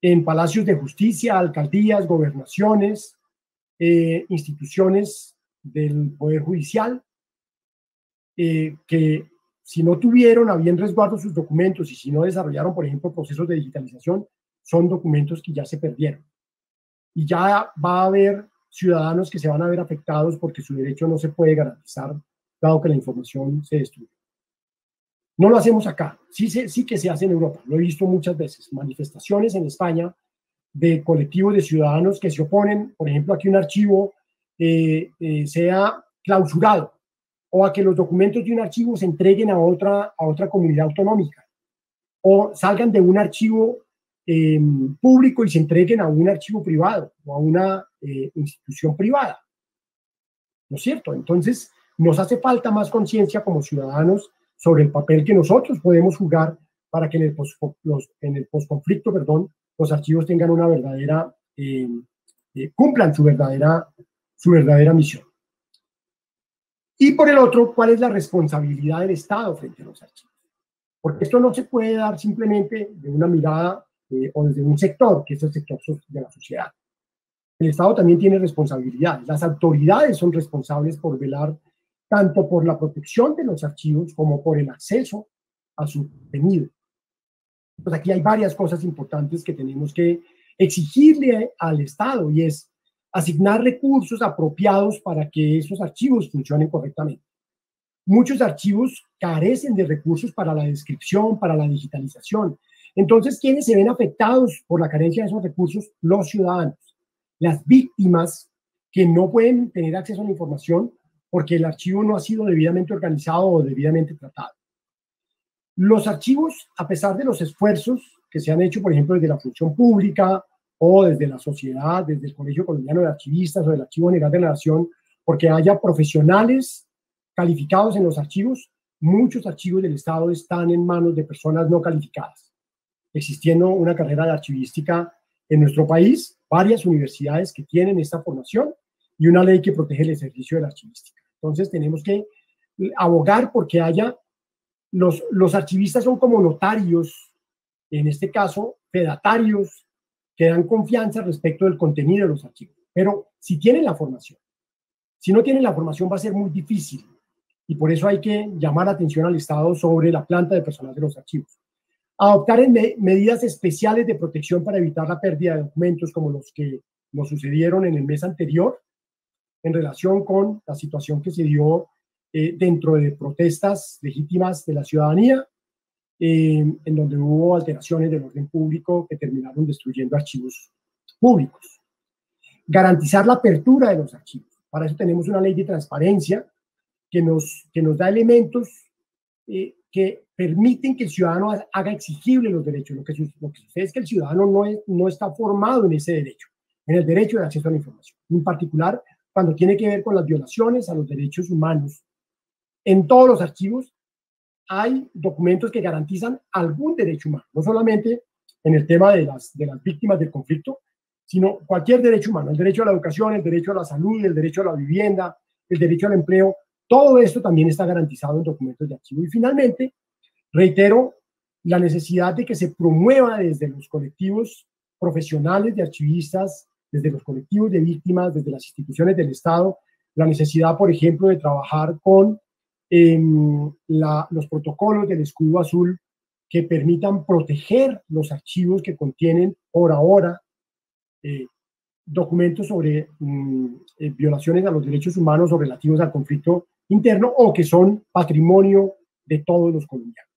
en palacios de justicia, alcaldías, gobernaciones, instituciones del Poder Judicial, que si no tuvieron a bien resguardo sus documentos y si no desarrollaron, por ejemplo, procesos de digitalización, son documentos que ya se perdieron. Y ya va a haber ciudadanos que se van a ver afectados porque su derecho no se puede garantizar, dado que la información se destruye. No lo hacemos acá, sí que se hace en Europa, lo he visto muchas veces, manifestaciones en España de colectivos de ciudadanos que se oponen, por ejemplo, a que un archivo sea clausurado o a que los documentos de un archivo se entreguen a otra comunidad autonómica o salgan de un archivo público y se entreguen a un archivo privado o a una institución privada. ¿No es cierto? Entonces, nos hace falta más conciencia como ciudadanos sobre el papel que nosotros podemos jugar para que en el posconflicto, los archivos tengan una verdadera, cumplan su verdadera misión. Y por el otro, ¿cuál es la responsabilidad del Estado frente a los archivos? Porque esto no se puede dar simplemente de una mirada o desde un sector, que es el sector de la sociedad. El Estado también tiene responsabilidades. Las autoridades son responsables por velar tanto por la protección de los archivos como por el acceso a su contenido. Pues aquí hay varias cosas importantes que tenemos que exigirle al Estado y es asignar recursos apropiados para que esos archivos funcionen correctamente. Muchos archivos carecen de recursos para la descripción, para la digitalización. Entonces, ¿quiénes se ven afectados por la carencia de esos recursos? Los ciudadanos, las víctimas que no pueden tener acceso a la información porque el archivo no ha sido debidamente organizado o debidamente tratado. Los archivos, a pesar de los esfuerzos que se han hecho, por ejemplo, desde la función pública o desde la sociedad, desde el Colegio Colombiano de Archivistas o del Archivo General de la Nación, porque haya profesionales calificados en los archivos, muchos archivos del Estado están en manos de personas no calificadas. Existiendo una carrera de archivística en nuestro país, varias universidades que tienen esta formación y una ley que protege el ejercicio de la archivística. Entonces tenemos que abogar porque haya, los archivistas son como notarios, en este caso, fedatarios, que dan confianza respecto del contenido de los archivos. Pero si tienen la formación, si no tienen la formación va a ser muy difícil. Y por eso hay que llamar la atención al Estado sobre la planta de personal de los archivos. Adoptar medidas especiales de protección para evitar la pérdida de documentos como los que nos sucedieron en el mes anterior en relación con la situación que se dio dentro de protestas legítimas de la ciudadanía, en donde hubo alteraciones del orden público que terminaron destruyendo archivos públicos. Garantizar la apertura de los archivos. Para eso tenemos una ley de transparencia que nos da elementos que permiten que el ciudadano haga exigible los derechos. Lo que sucede es que el ciudadano no está formado en ese derecho, en el derecho de acceso a la información, en particular cuando tiene que ver con las violaciones a los derechos humanos. En todos los archivos hay documentos que garantizan algún derecho humano, no solamente en el tema de las víctimas del conflicto, sino cualquier derecho humano, el derecho a la educación, el derecho a la salud, el derecho a la vivienda, el derecho al empleo. Todo esto también está garantizado en documentos de archivo. Y finalmente, reitero la necesidad de que se promueva desde los colectivos profesionales de archivistas, desde los colectivos de víctimas, desde las instituciones del Estado, la necesidad, por ejemplo, de trabajar con los protocolos del escudo azul que permitan proteger los archivos que contienen por ahora documentos sobre violaciones a los derechos humanos o relativos al conflicto interno o que son patrimonio de todos los colombianos.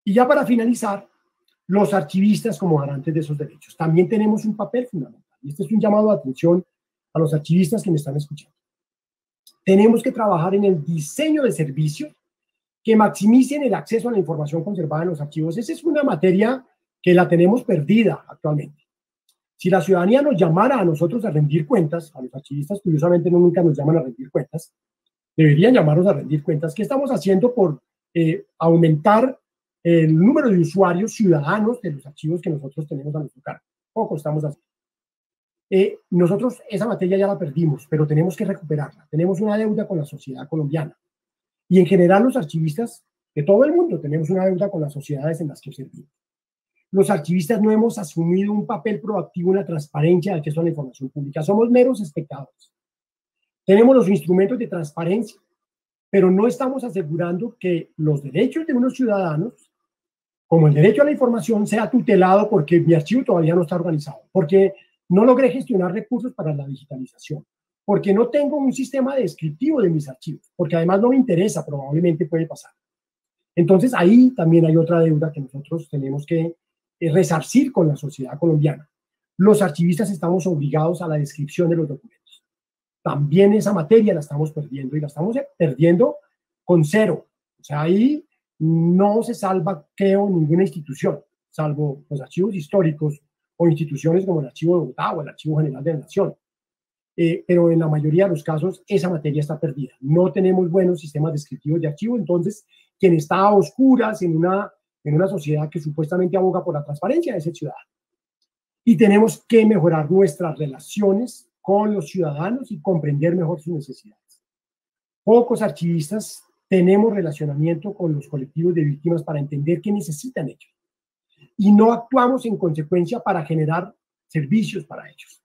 Y ya para finalizar, los archivistas como garantes de esos derechos. También tenemos un papel fundamental. Y este es un llamado de atención a los archivistas que me están escuchando. Tenemos que trabajar en el diseño de servicios que maximicen el acceso a la información conservada en los archivos. Esa es una materia que la tenemos perdida actualmente. Si la ciudadanía nos llamara a nosotros a rendir cuentas, a los archivistas curiosamente nunca nos llaman a rendir cuentas, deberían llamarnos a rendir cuentas. ¿Qué estamos haciendo por aumentar el número de usuarios ciudadanos de los archivos que nosotros tenemos a nuestro cargo? Poco estamos haciendo. Nosotros esa materia ya la perdimos, pero tenemos que recuperarla. Tenemos una deuda con la sociedad colombiana. Y en general los archivistas de todo el mundo tenemos una deuda con las sociedades en las que servimos. Los archivistas no hemos asumido un papel proactivo en la transparencia de acceso a la información pública. Somos meros espectadores. Tenemos los instrumentos de transparencia, pero no estamos asegurando que los derechos de unos ciudadanos, como el derecho a la información, sea tutelado porque mi archivo todavía no está organizado, porque no logré gestionar recursos para la digitalización, porque no tengo un sistema descriptivo de mis archivos, porque además no me interesa, probablemente puede pasar. Entonces ahí también hay otra deuda que nosotros tenemos que resarcir con la sociedad colombiana. Los archivistas estamos obligados a la descripción de los documentos. También esa materia la estamos perdiendo y la estamos perdiendo con cero. O sea, ahí no se salva, creo, ninguna institución, salvo los archivos históricos o instituciones como el Archivo de Bogotá o el Archivo General de la Nación. Pero en la mayoría de los casos esa materia está perdida. No tenemos buenos sistemas descriptivos de archivo, entonces quien está a oscuras en una sociedad que supuestamente aboga por la transparencia es el ciudadano. Y tenemos que mejorar nuestras relaciones con los ciudadanos y comprender mejor sus necesidades. Pocos archivistas tenemos relacionamiento con los colectivos de víctimas para entender qué necesitan ellos. Y no actuamos en consecuencia para generar servicios para ellos.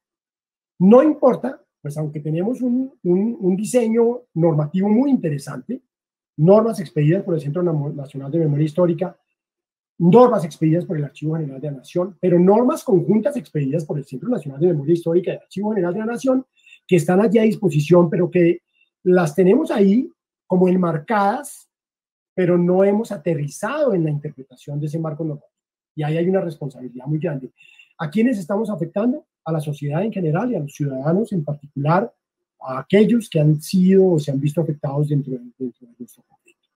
No importa, pues aunque tenemos un diseño normativo muy interesante, normas expedidas por el Centro Nacional de Memoria Histórica, normas expedidas por el Archivo General de la Nación, pero normas conjuntas expedidas por el Centro Nacional de Memoria Histórica y el Archivo General de la Nación, que están allí a disposición, pero que las tenemos ahí como enmarcadas, pero no hemos aterrizado en la interpretación de ese marco normativo. Y ahí hay una responsabilidad muy grande. ¿A quiénes estamos afectando? A la sociedad en general y a los ciudadanos en particular, a aquellos que han sido o se han visto afectados dentro de nuestro conflicto.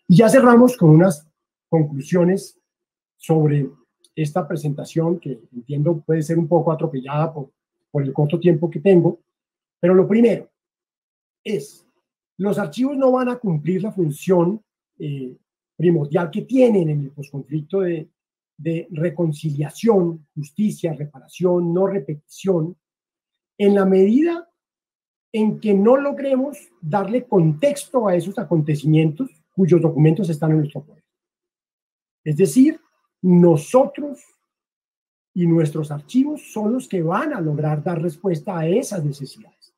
Y ya cerramos con unas conclusiones sobre esta presentación que entiendo puede ser un poco atropellada por el corto tiempo que tengo, pero lo primero es, los archivos no van a cumplir la función primordial que tienen en el posconflicto de reconciliación, justicia, reparación, no repetición, en la medida en que no logremos darle contexto a esos acontecimientos cuyos documentos están en nuestro poder. Es decir, nosotros y nuestros archivos son los que van a lograr dar respuesta a esas necesidades.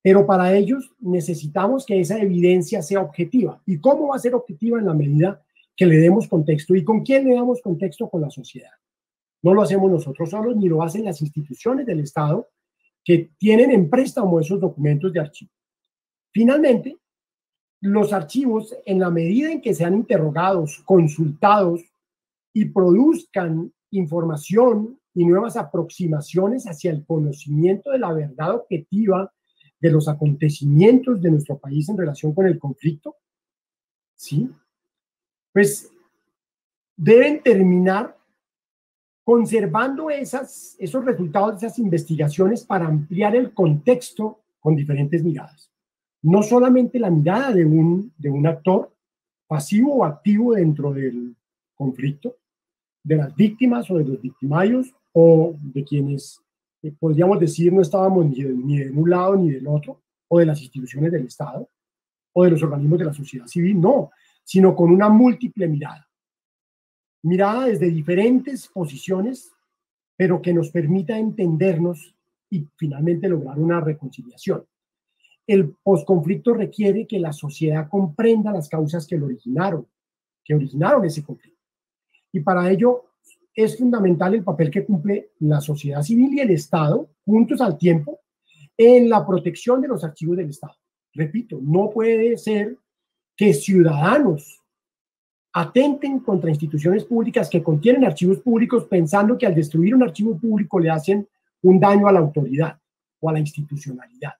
Pero para ellos necesitamos que esa evidencia sea objetiva. ¿Y cómo va a ser objetiva? En la medida que le demos contexto. ¿Y con quién le damos contexto? Con la sociedad. No lo hacemos nosotros solos, ni lo hacen las instituciones del Estado que tienen en préstamo esos documentos de archivo. Finalmente, los archivos, en la medida en que sean interrogados, consultados y produzcan información y nuevas aproximaciones hacia el conocimiento de la verdad objetiva de los acontecimientos de nuestro país en relación con el conflicto, ¿sí? Pues deben terminar conservando esos resultados de esas investigaciones para ampliar el contexto con diferentes miradas. No solamente la mirada de un actor pasivo o activo dentro del conflicto, de las víctimas o de los victimarios o de quienes podríamos decir no estábamos ni de un lado ni del otro, o de las instituciones del Estado o de los organismos de la sociedad civil, no, sino con una múltiple mirada. Mirada desde diferentes posiciones, pero que nos permita entendernos y finalmente lograr una reconciliación. El posconflicto requiere que la sociedad comprenda las causas que originaron ese conflicto. Y para ello es fundamental el papel que cumple la sociedad civil y el Estado, juntos al tiempo, en la protección de los archivos del Estado. Repito, no puede ser que ciudadanos atenten contra instituciones públicas que contienen archivos públicos pensando que al destruir un archivo público le hacen un daño a la autoridad o a la institucionalidad.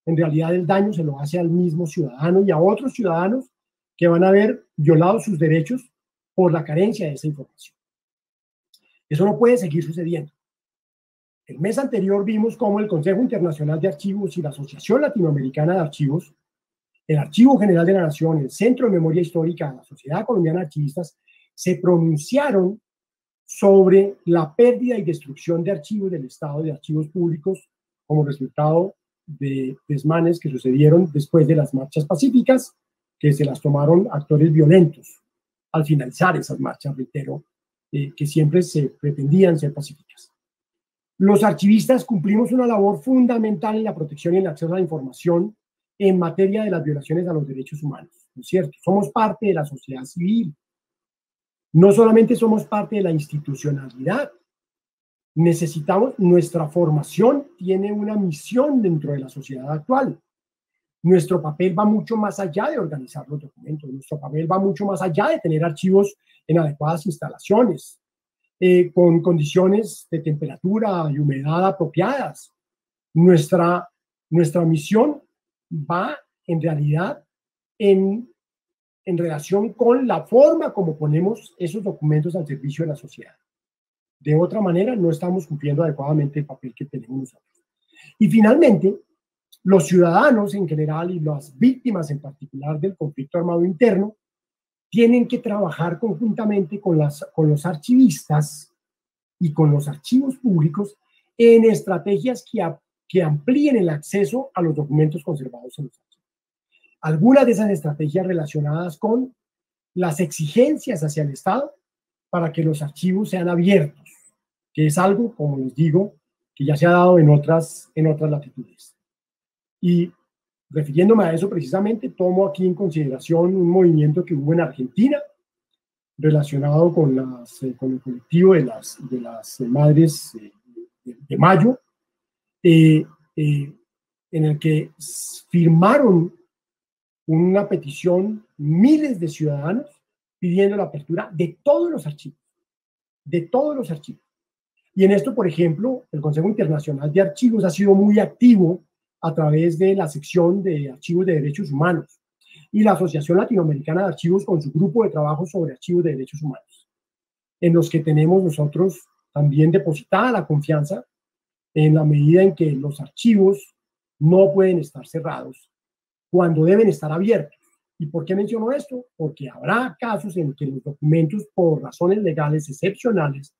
En realidad el daño se lo hace al mismo ciudadano y a otros ciudadanos que van a haber violado sus derechos por la carencia de esa información. Eso no puede seguir sucediendo. El mes anterior vimos cómo el Consejo Internacional de Archivos y la Asociación Latinoamericana de Archivos, el Archivo General de la Nación, el Centro de Memoria Histórica, la Sociedad Colombiana de Archivistas, se pronunciaron sobre la pérdida y destrucción de archivos del Estado, de archivos públicos, como resultado de desmanes que sucedieron después de las marchas pacíficas, que se las tomaron actores violentos al finalizar esas marchas, reitero, que siempre se pretendían ser pacíficas. Los archivistas cumplimos una labor fundamental en la protección y el acceso a la información en materia de las violaciones a los derechos humanos, ¿no es cierto? Somos parte de la sociedad civil. No solamente somos parte de la institucionalidad, necesitamos, nuestra formación tiene una misión dentro de la sociedad actual. Nuestro papel va mucho más allá de organizar los documentos, nuestro papel va mucho más allá de tener archivos en adecuadas instalaciones, con condiciones de temperatura y humedad apropiadas. Nuestra misión va en realidad en relación con la forma como ponemos esos documentos al servicio de la sociedad. De otra manera, no estamos cumpliendo adecuadamente el papel que tenemos nosotros. Y finalmente, los ciudadanos en general y las víctimas en particular del conflicto armado interno tienen que trabajar conjuntamente con los archivistas y con los archivos públicos en estrategias que amplíen el acceso a los documentos conservados en los archivos. Algunas de esas estrategias relacionadas con las exigencias hacia el Estado para que los archivos sean abiertos, que es algo, como les digo, que ya se ha dado en otras latitudes. Y refiriéndome a eso precisamente, tomo aquí en consideración un movimiento que hubo en Argentina relacionado con el colectivo de las madres de Mayo, en el que firmaron una petición miles de ciudadanos pidiendo la apertura de todos los archivos, de todos los archivos. Y en esto, por ejemplo, el Consejo Internacional de Archivos ha sido muy activo a través de la sección de archivos de derechos humanos y la Asociación Latinoamericana de Archivos con su grupo de trabajo sobre archivos de derechos humanos, en los que tenemos nosotros también depositada la confianza en la medida en que los archivos no pueden estar cerrados cuando deben estar abiertos. ¿Y por qué menciono esto? Porque habrá casos en que los documentos, por razones legales excepcionales,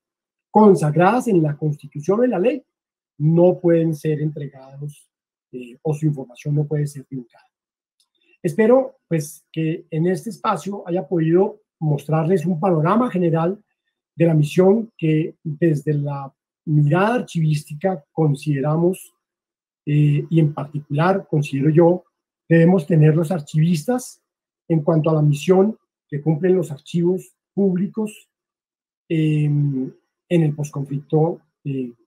consagradas en la Constitución o en la ley, no pueden ser entregados o su información no puede ser divulgada. Espero pues que en este espacio haya podido mostrarles un panorama general de la misión que desde la mirada archivística consideramos y en particular considero yo debemos tener los archivistas en cuanto a la misión que cumplen los archivos públicos en el posconflicto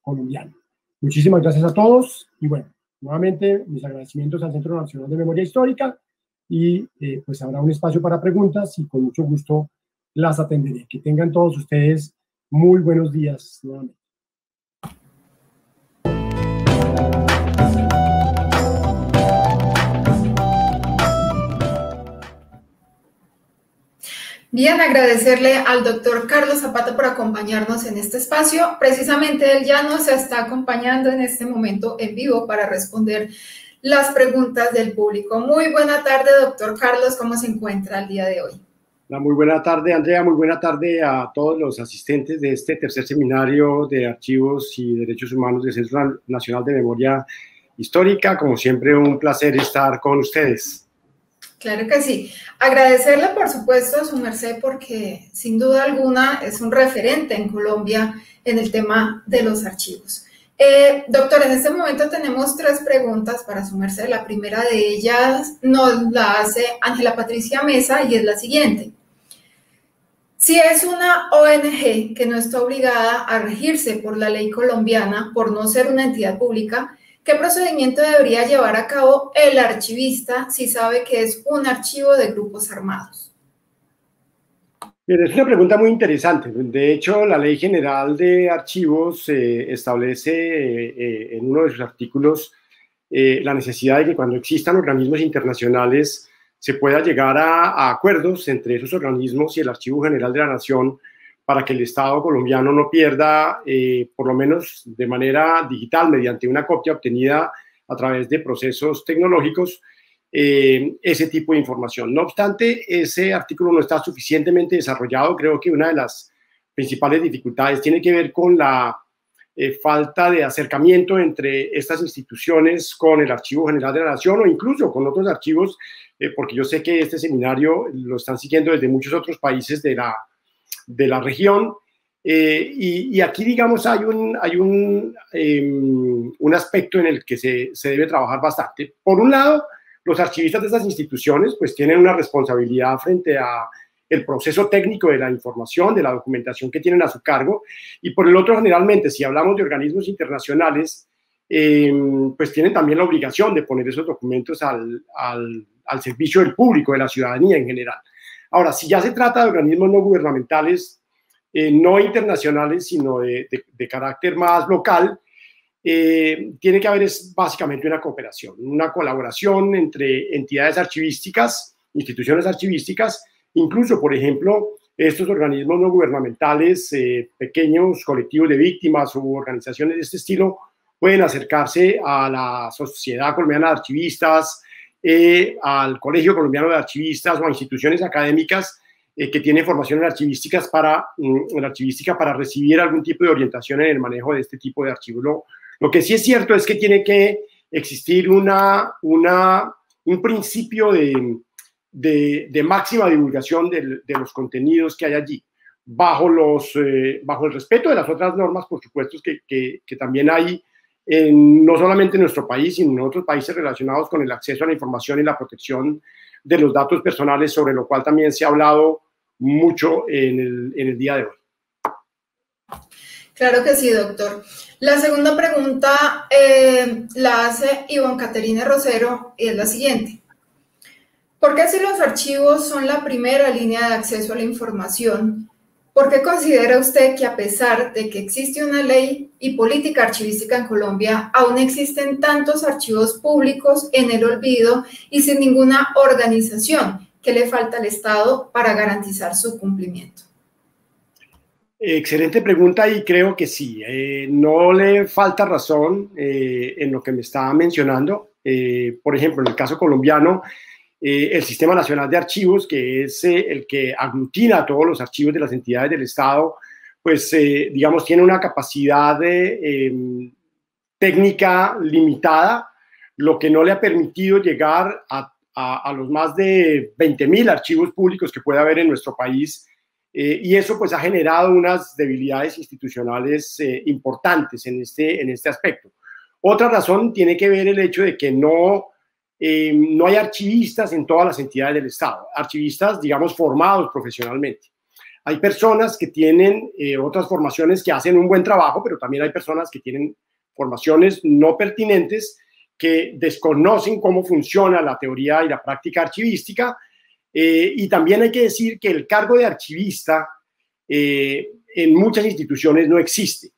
colombiano. Muchísimas gracias a todos y bueno, nuevamente mis agradecimientos al Centro Nacional de Memoria Histórica y pues habrá un espacio para preguntas y con mucho gusto las atenderé. Que tengan todos ustedes muy buenos días nuevamente. Bien, agradecerle al doctor Carlos Zapata por acompañarnos en este espacio. Precisamente él ya nos está acompañando en este momento en vivo para responder las preguntas del público. Muy buena tarde, doctor Carlos. ¿Cómo se encuentra el día de hoy? Muy buena tarde, Andrea. Muy buena tarde a todos los asistentes de este tercer seminario de Archivos y Derechos Humanos del Centro Nacional de Memoria Histórica. Como siempre, un placer estar con ustedes. Claro que sí. Agradecerle, por supuesto, a su merced porque, sin duda alguna, es un referente en Colombia en el tema de los archivos. Doctor, en este momento tenemos 3 preguntas para su merced. La primera de ellas nos la hace Ángela Patricia Mesa y es la siguiente. Si es una ONG que no está obligada a regirse por la ley colombiana por no ser una entidad pública, ¿qué procedimiento debería llevar a cabo el archivista si sabe que es un archivo de grupos armados? Bien, es una pregunta muy interesante. De hecho, la Ley General de Archivos establece en uno de sus artículos la necesidad de que cuando existan organismos internacionales se pueda llegar a acuerdos entre esos organismos y el Archivo General de la Nación para que el Estado colombiano no pierda, por lo menos de manera digital, mediante una copia obtenida a través de procesos tecnológicos, ese tipo de información. No obstante, ese artículo no está suficientemente desarrollado. Creo que una de las principales dificultades tiene que ver con la falta de acercamiento entre estas instituciones con el Archivo General de la Nación o incluso con otros archivos, porque yo sé que este seminario lo están siguiendo desde muchos otros países de la región. Y aquí, digamos, hay un aspecto en el que se debe trabajar bastante. Por un lado, los archivistas de estas instituciones pues tienen una responsabilidad frente a el proceso técnico de la información, de la documentación que tienen a su cargo, y por el otro, generalmente, si hablamos de organismos internacionales, pues tienen también la obligación de poner esos documentos al servicio del público, de la ciudadanía en general. Ahora, si ya se trata de organismos no gubernamentales, no internacionales, sino de carácter más local, tiene que haber básicamente una cooperación, una colaboración entre entidades archivísticas, instituciones archivísticas, incluso, por ejemplo, estos organismos no gubernamentales, pequeños colectivos de víctimas u organizaciones de este estilo, pueden acercarse a la Sociedad Colombiana de Archivistas, al Colegio Colombiano de Archivistas o a instituciones académicas que tienen formación en archivística para recibir algún tipo de orientación en el manejo de este tipo de archivos. Lo que sí es cierto es que tiene que existir un principio de máxima divulgación de los contenidos que hay allí, bajo el respeto de las otras normas, por supuesto, que también hay no solamente en nuestro país, sino en otros países relacionados con el acceso a la información y la protección de los datos personales, sobre lo cual también se ha hablado mucho en el día de hoy. Claro que sí, doctor. La segunda pregunta la hace Ivonne Caterina Rosero y es la siguiente. ¿Por qué si los archivos son la primera línea de acceso a la información, por qué considera usted que a pesar de que existe una ley y política archivística en Colombia, aún existen tantos archivos públicos en el olvido y sin ninguna organización? ¿Qué le falta al Estado para garantizar su cumplimiento? Excelente pregunta y creo que sí. No le falta razón en lo que me estaba mencionando. Por ejemplo, en el caso colombiano, el Sistema Nacional de Archivos, que es el que aglutina todos los archivos de las entidades del Estado, pues, digamos, tiene una capacidad técnica limitada, lo que no le ha permitido llegar a los más de 20.000 archivos públicos que puede haber en nuestro país, y eso pues ha generado unas debilidades institucionales importantes en este aspecto. Otra razón tiene que ver el hecho de que no hay archivistas en todas las entidades del Estado, archivistas, digamos, formados profesionalmente. Hay personas que tienen otras formaciones que hacen un buen trabajo, pero también hay personas que tienen formaciones no pertinentes, que desconocen cómo funciona la teoría y la práctica archivística, y también hay que decir que el cargo de archivista en muchas instituciones no existe.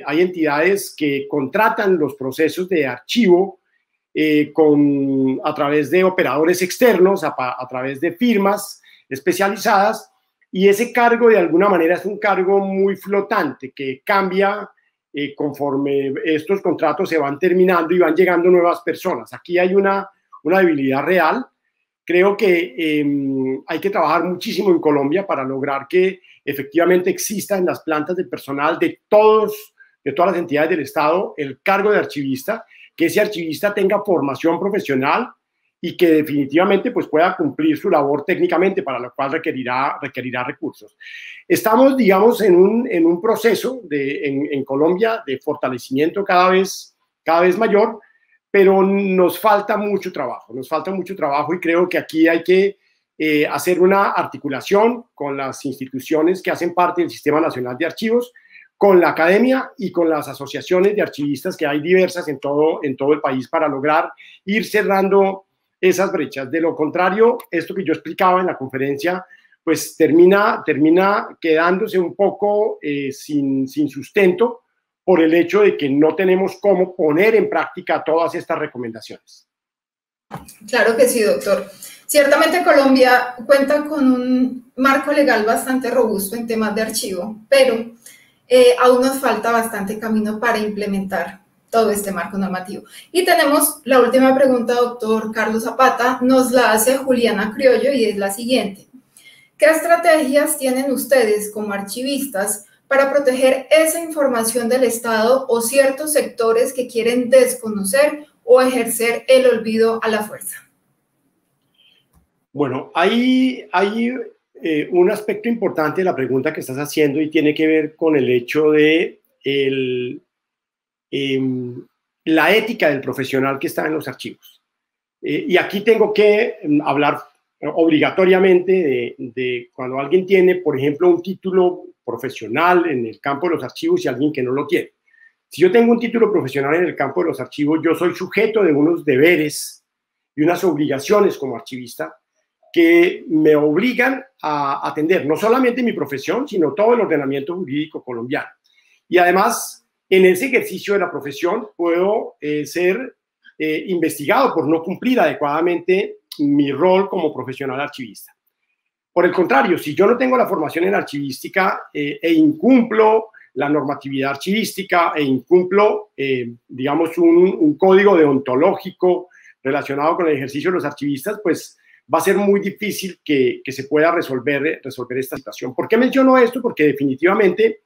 Hay entidades que contratan los procesos de archivo a través de operadores externos, a través de firmas especializadas, y ese cargo de alguna manera es un cargo muy flotante que cambia conforme estos contratos se van terminando y van llegando nuevas personas. Aquí hay una debilidad real. Creo que hay que trabajar muchísimo en Colombia para lograr que efectivamente exista en las plantas de personal de todas las entidades del Estado el cargo de archivista, que ese archivista tenga formación profesional y que definitivamente pues, pueda cumplir su labor técnicamente, para lo cual requerirá recursos. Estamos, digamos, en un proceso en Colombia de fortalecimiento cada vez mayor, pero nos falta mucho trabajo y creo que aquí hay que hacer una articulación con las instituciones que hacen parte del Sistema Nacional de Archivos, con la academia y con las asociaciones de archivistas que hay diversas en todo el país para lograr ir cerrando esas brechas. De lo contrario, esto que yo explicaba en la conferencia, pues termina quedándose un poco sin sustento por el hecho de que no tenemos cómo poner en práctica todas estas recomendaciones. Claro que sí, doctor. Ciertamente Colombia cuenta con un marco legal bastante robusto en temas de archivo, pero aún nos falta bastante camino para implementar todo este marco normativo. Y tenemos la última pregunta, doctor Carlos Zapata, nos la hace Juliana Criollo y es la siguiente. ¿Qué estrategias tienen ustedes como archivistas para proteger esa información del Estado o ciertos sectores que quieren desconocer o ejercer el olvido a la fuerza? Bueno, hay un aspecto importante de la pregunta que estás haciendo y tiene que ver con el hecho de la ética del profesional que está en los archivos. Y aquí tengo que hablar obligatoriamente de cuando alguien tiene, por ejemplo, un título profesional en el campo de los archivos y alguien que no lo tiene. Si yo tengo un título profesional en el campo de los archivos, yo soy sujeto de unos deberes y unas obligaciones como archivista que me obligan a atender no solamente mi profesión, sino todo el ordenamiento jurídico colombiano. Y además, en ese ejercicio de la profesión puedo ser investigado por no cumplir adecuadamente mi rol como profesional archivista. Por el contrario, si yo no tengo la formación en archivística e incumplo la normatividad archivística e incumplo, digamos, un código deontológico relacionado con el ejercicio de los archivistas, pues va a ser muy difícil que se pueda resolver esta situación. ¿Por qué menciono esto? Porque definitivamente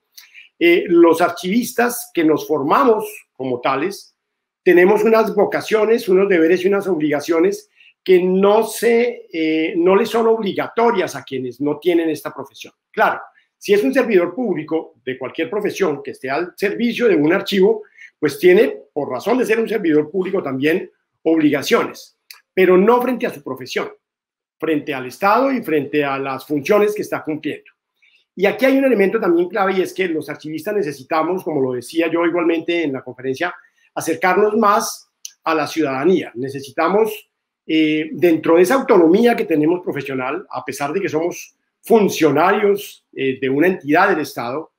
los archivistas que nos formamos como tales tenemos unas vocaciones, unos deberes y unas obligaciones que no les son obligatorias a quienes no tienen esta profesión. Claro, si es un servidor público de cualquier profesión que esté al servicio de un archivo, pues tiene, por razón de ser un servidor público, también obligaciones, pero no frente a su profesión, frente al Estado y frente a las funciones que está cumpliendo. Y aquí hay un elemento también clave y es que los archivistas necesitamos, como lo decía yo igualmente en la conferencia, acercarnos más a la ciudadanía. Necesitamos, dentro de esa autonomía que tenemos profesional, a pesar de que somos funcionarios de una entidad del Estado,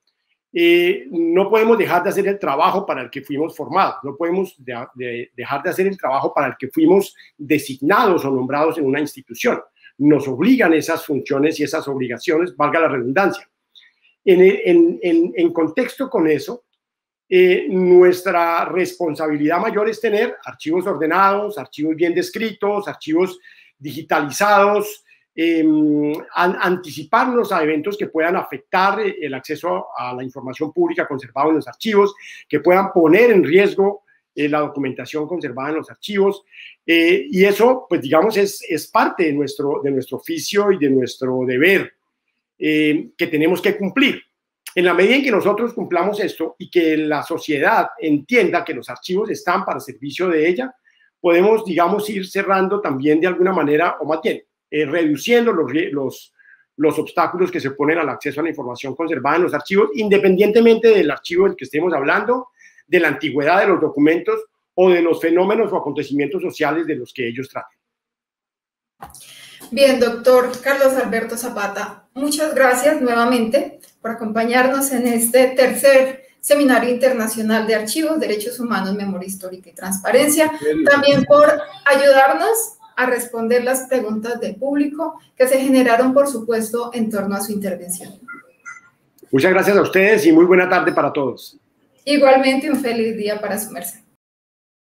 no podemos dejar de hacer el trabajo para el que fuimos formados, no podemos dejar de hacer el trabajo para el que fuimos designados o nombrados en una institución. Nos obligan esas funciones y esas obligaciones, valga la redundancia. En contexto con eso, nuestra responsabilidad mayor es tener archivos ordenados, archivos bien descritos, archivos digitalizados, anticiparnos a eventos que puedan afectar el acceso a la información pública conservada en los archivos, que puedan poner en riesgo la documentación conservada en los archivos, y eso, pues digamos, es parte de nuestro oficio y de nuestro deber que tenemos que cumplir. En la medida en que nosotros cumplamos esto y que la sociedad entienda que los archivos están para servicio de ella, podemos, digamos, ir cerrando también de alguna manera, o más bien, reduciendo los obstáculos que se ponen al acceso a la información conservada en los archivos, independientemente del archivo del que estemos hablando, de la antigüedad de los documentos o de los fenómenos o acontecimientos sociales de los que ellos traten. Bien, doctor Carlos Alberto Zapata, muchas gracias nuevamente por acompañarnos en este tercer Seminario Internacional de Archivos, Derechos Humanos, Memoria Histórica y Transparencia. También por ayudarnos a responder las preguntas del público que se generaron, por supuesto, en torno a su intervención. Muchas gracias a ustedes y muy buena tarde para todos. Igualmente, un feliz día para su merced.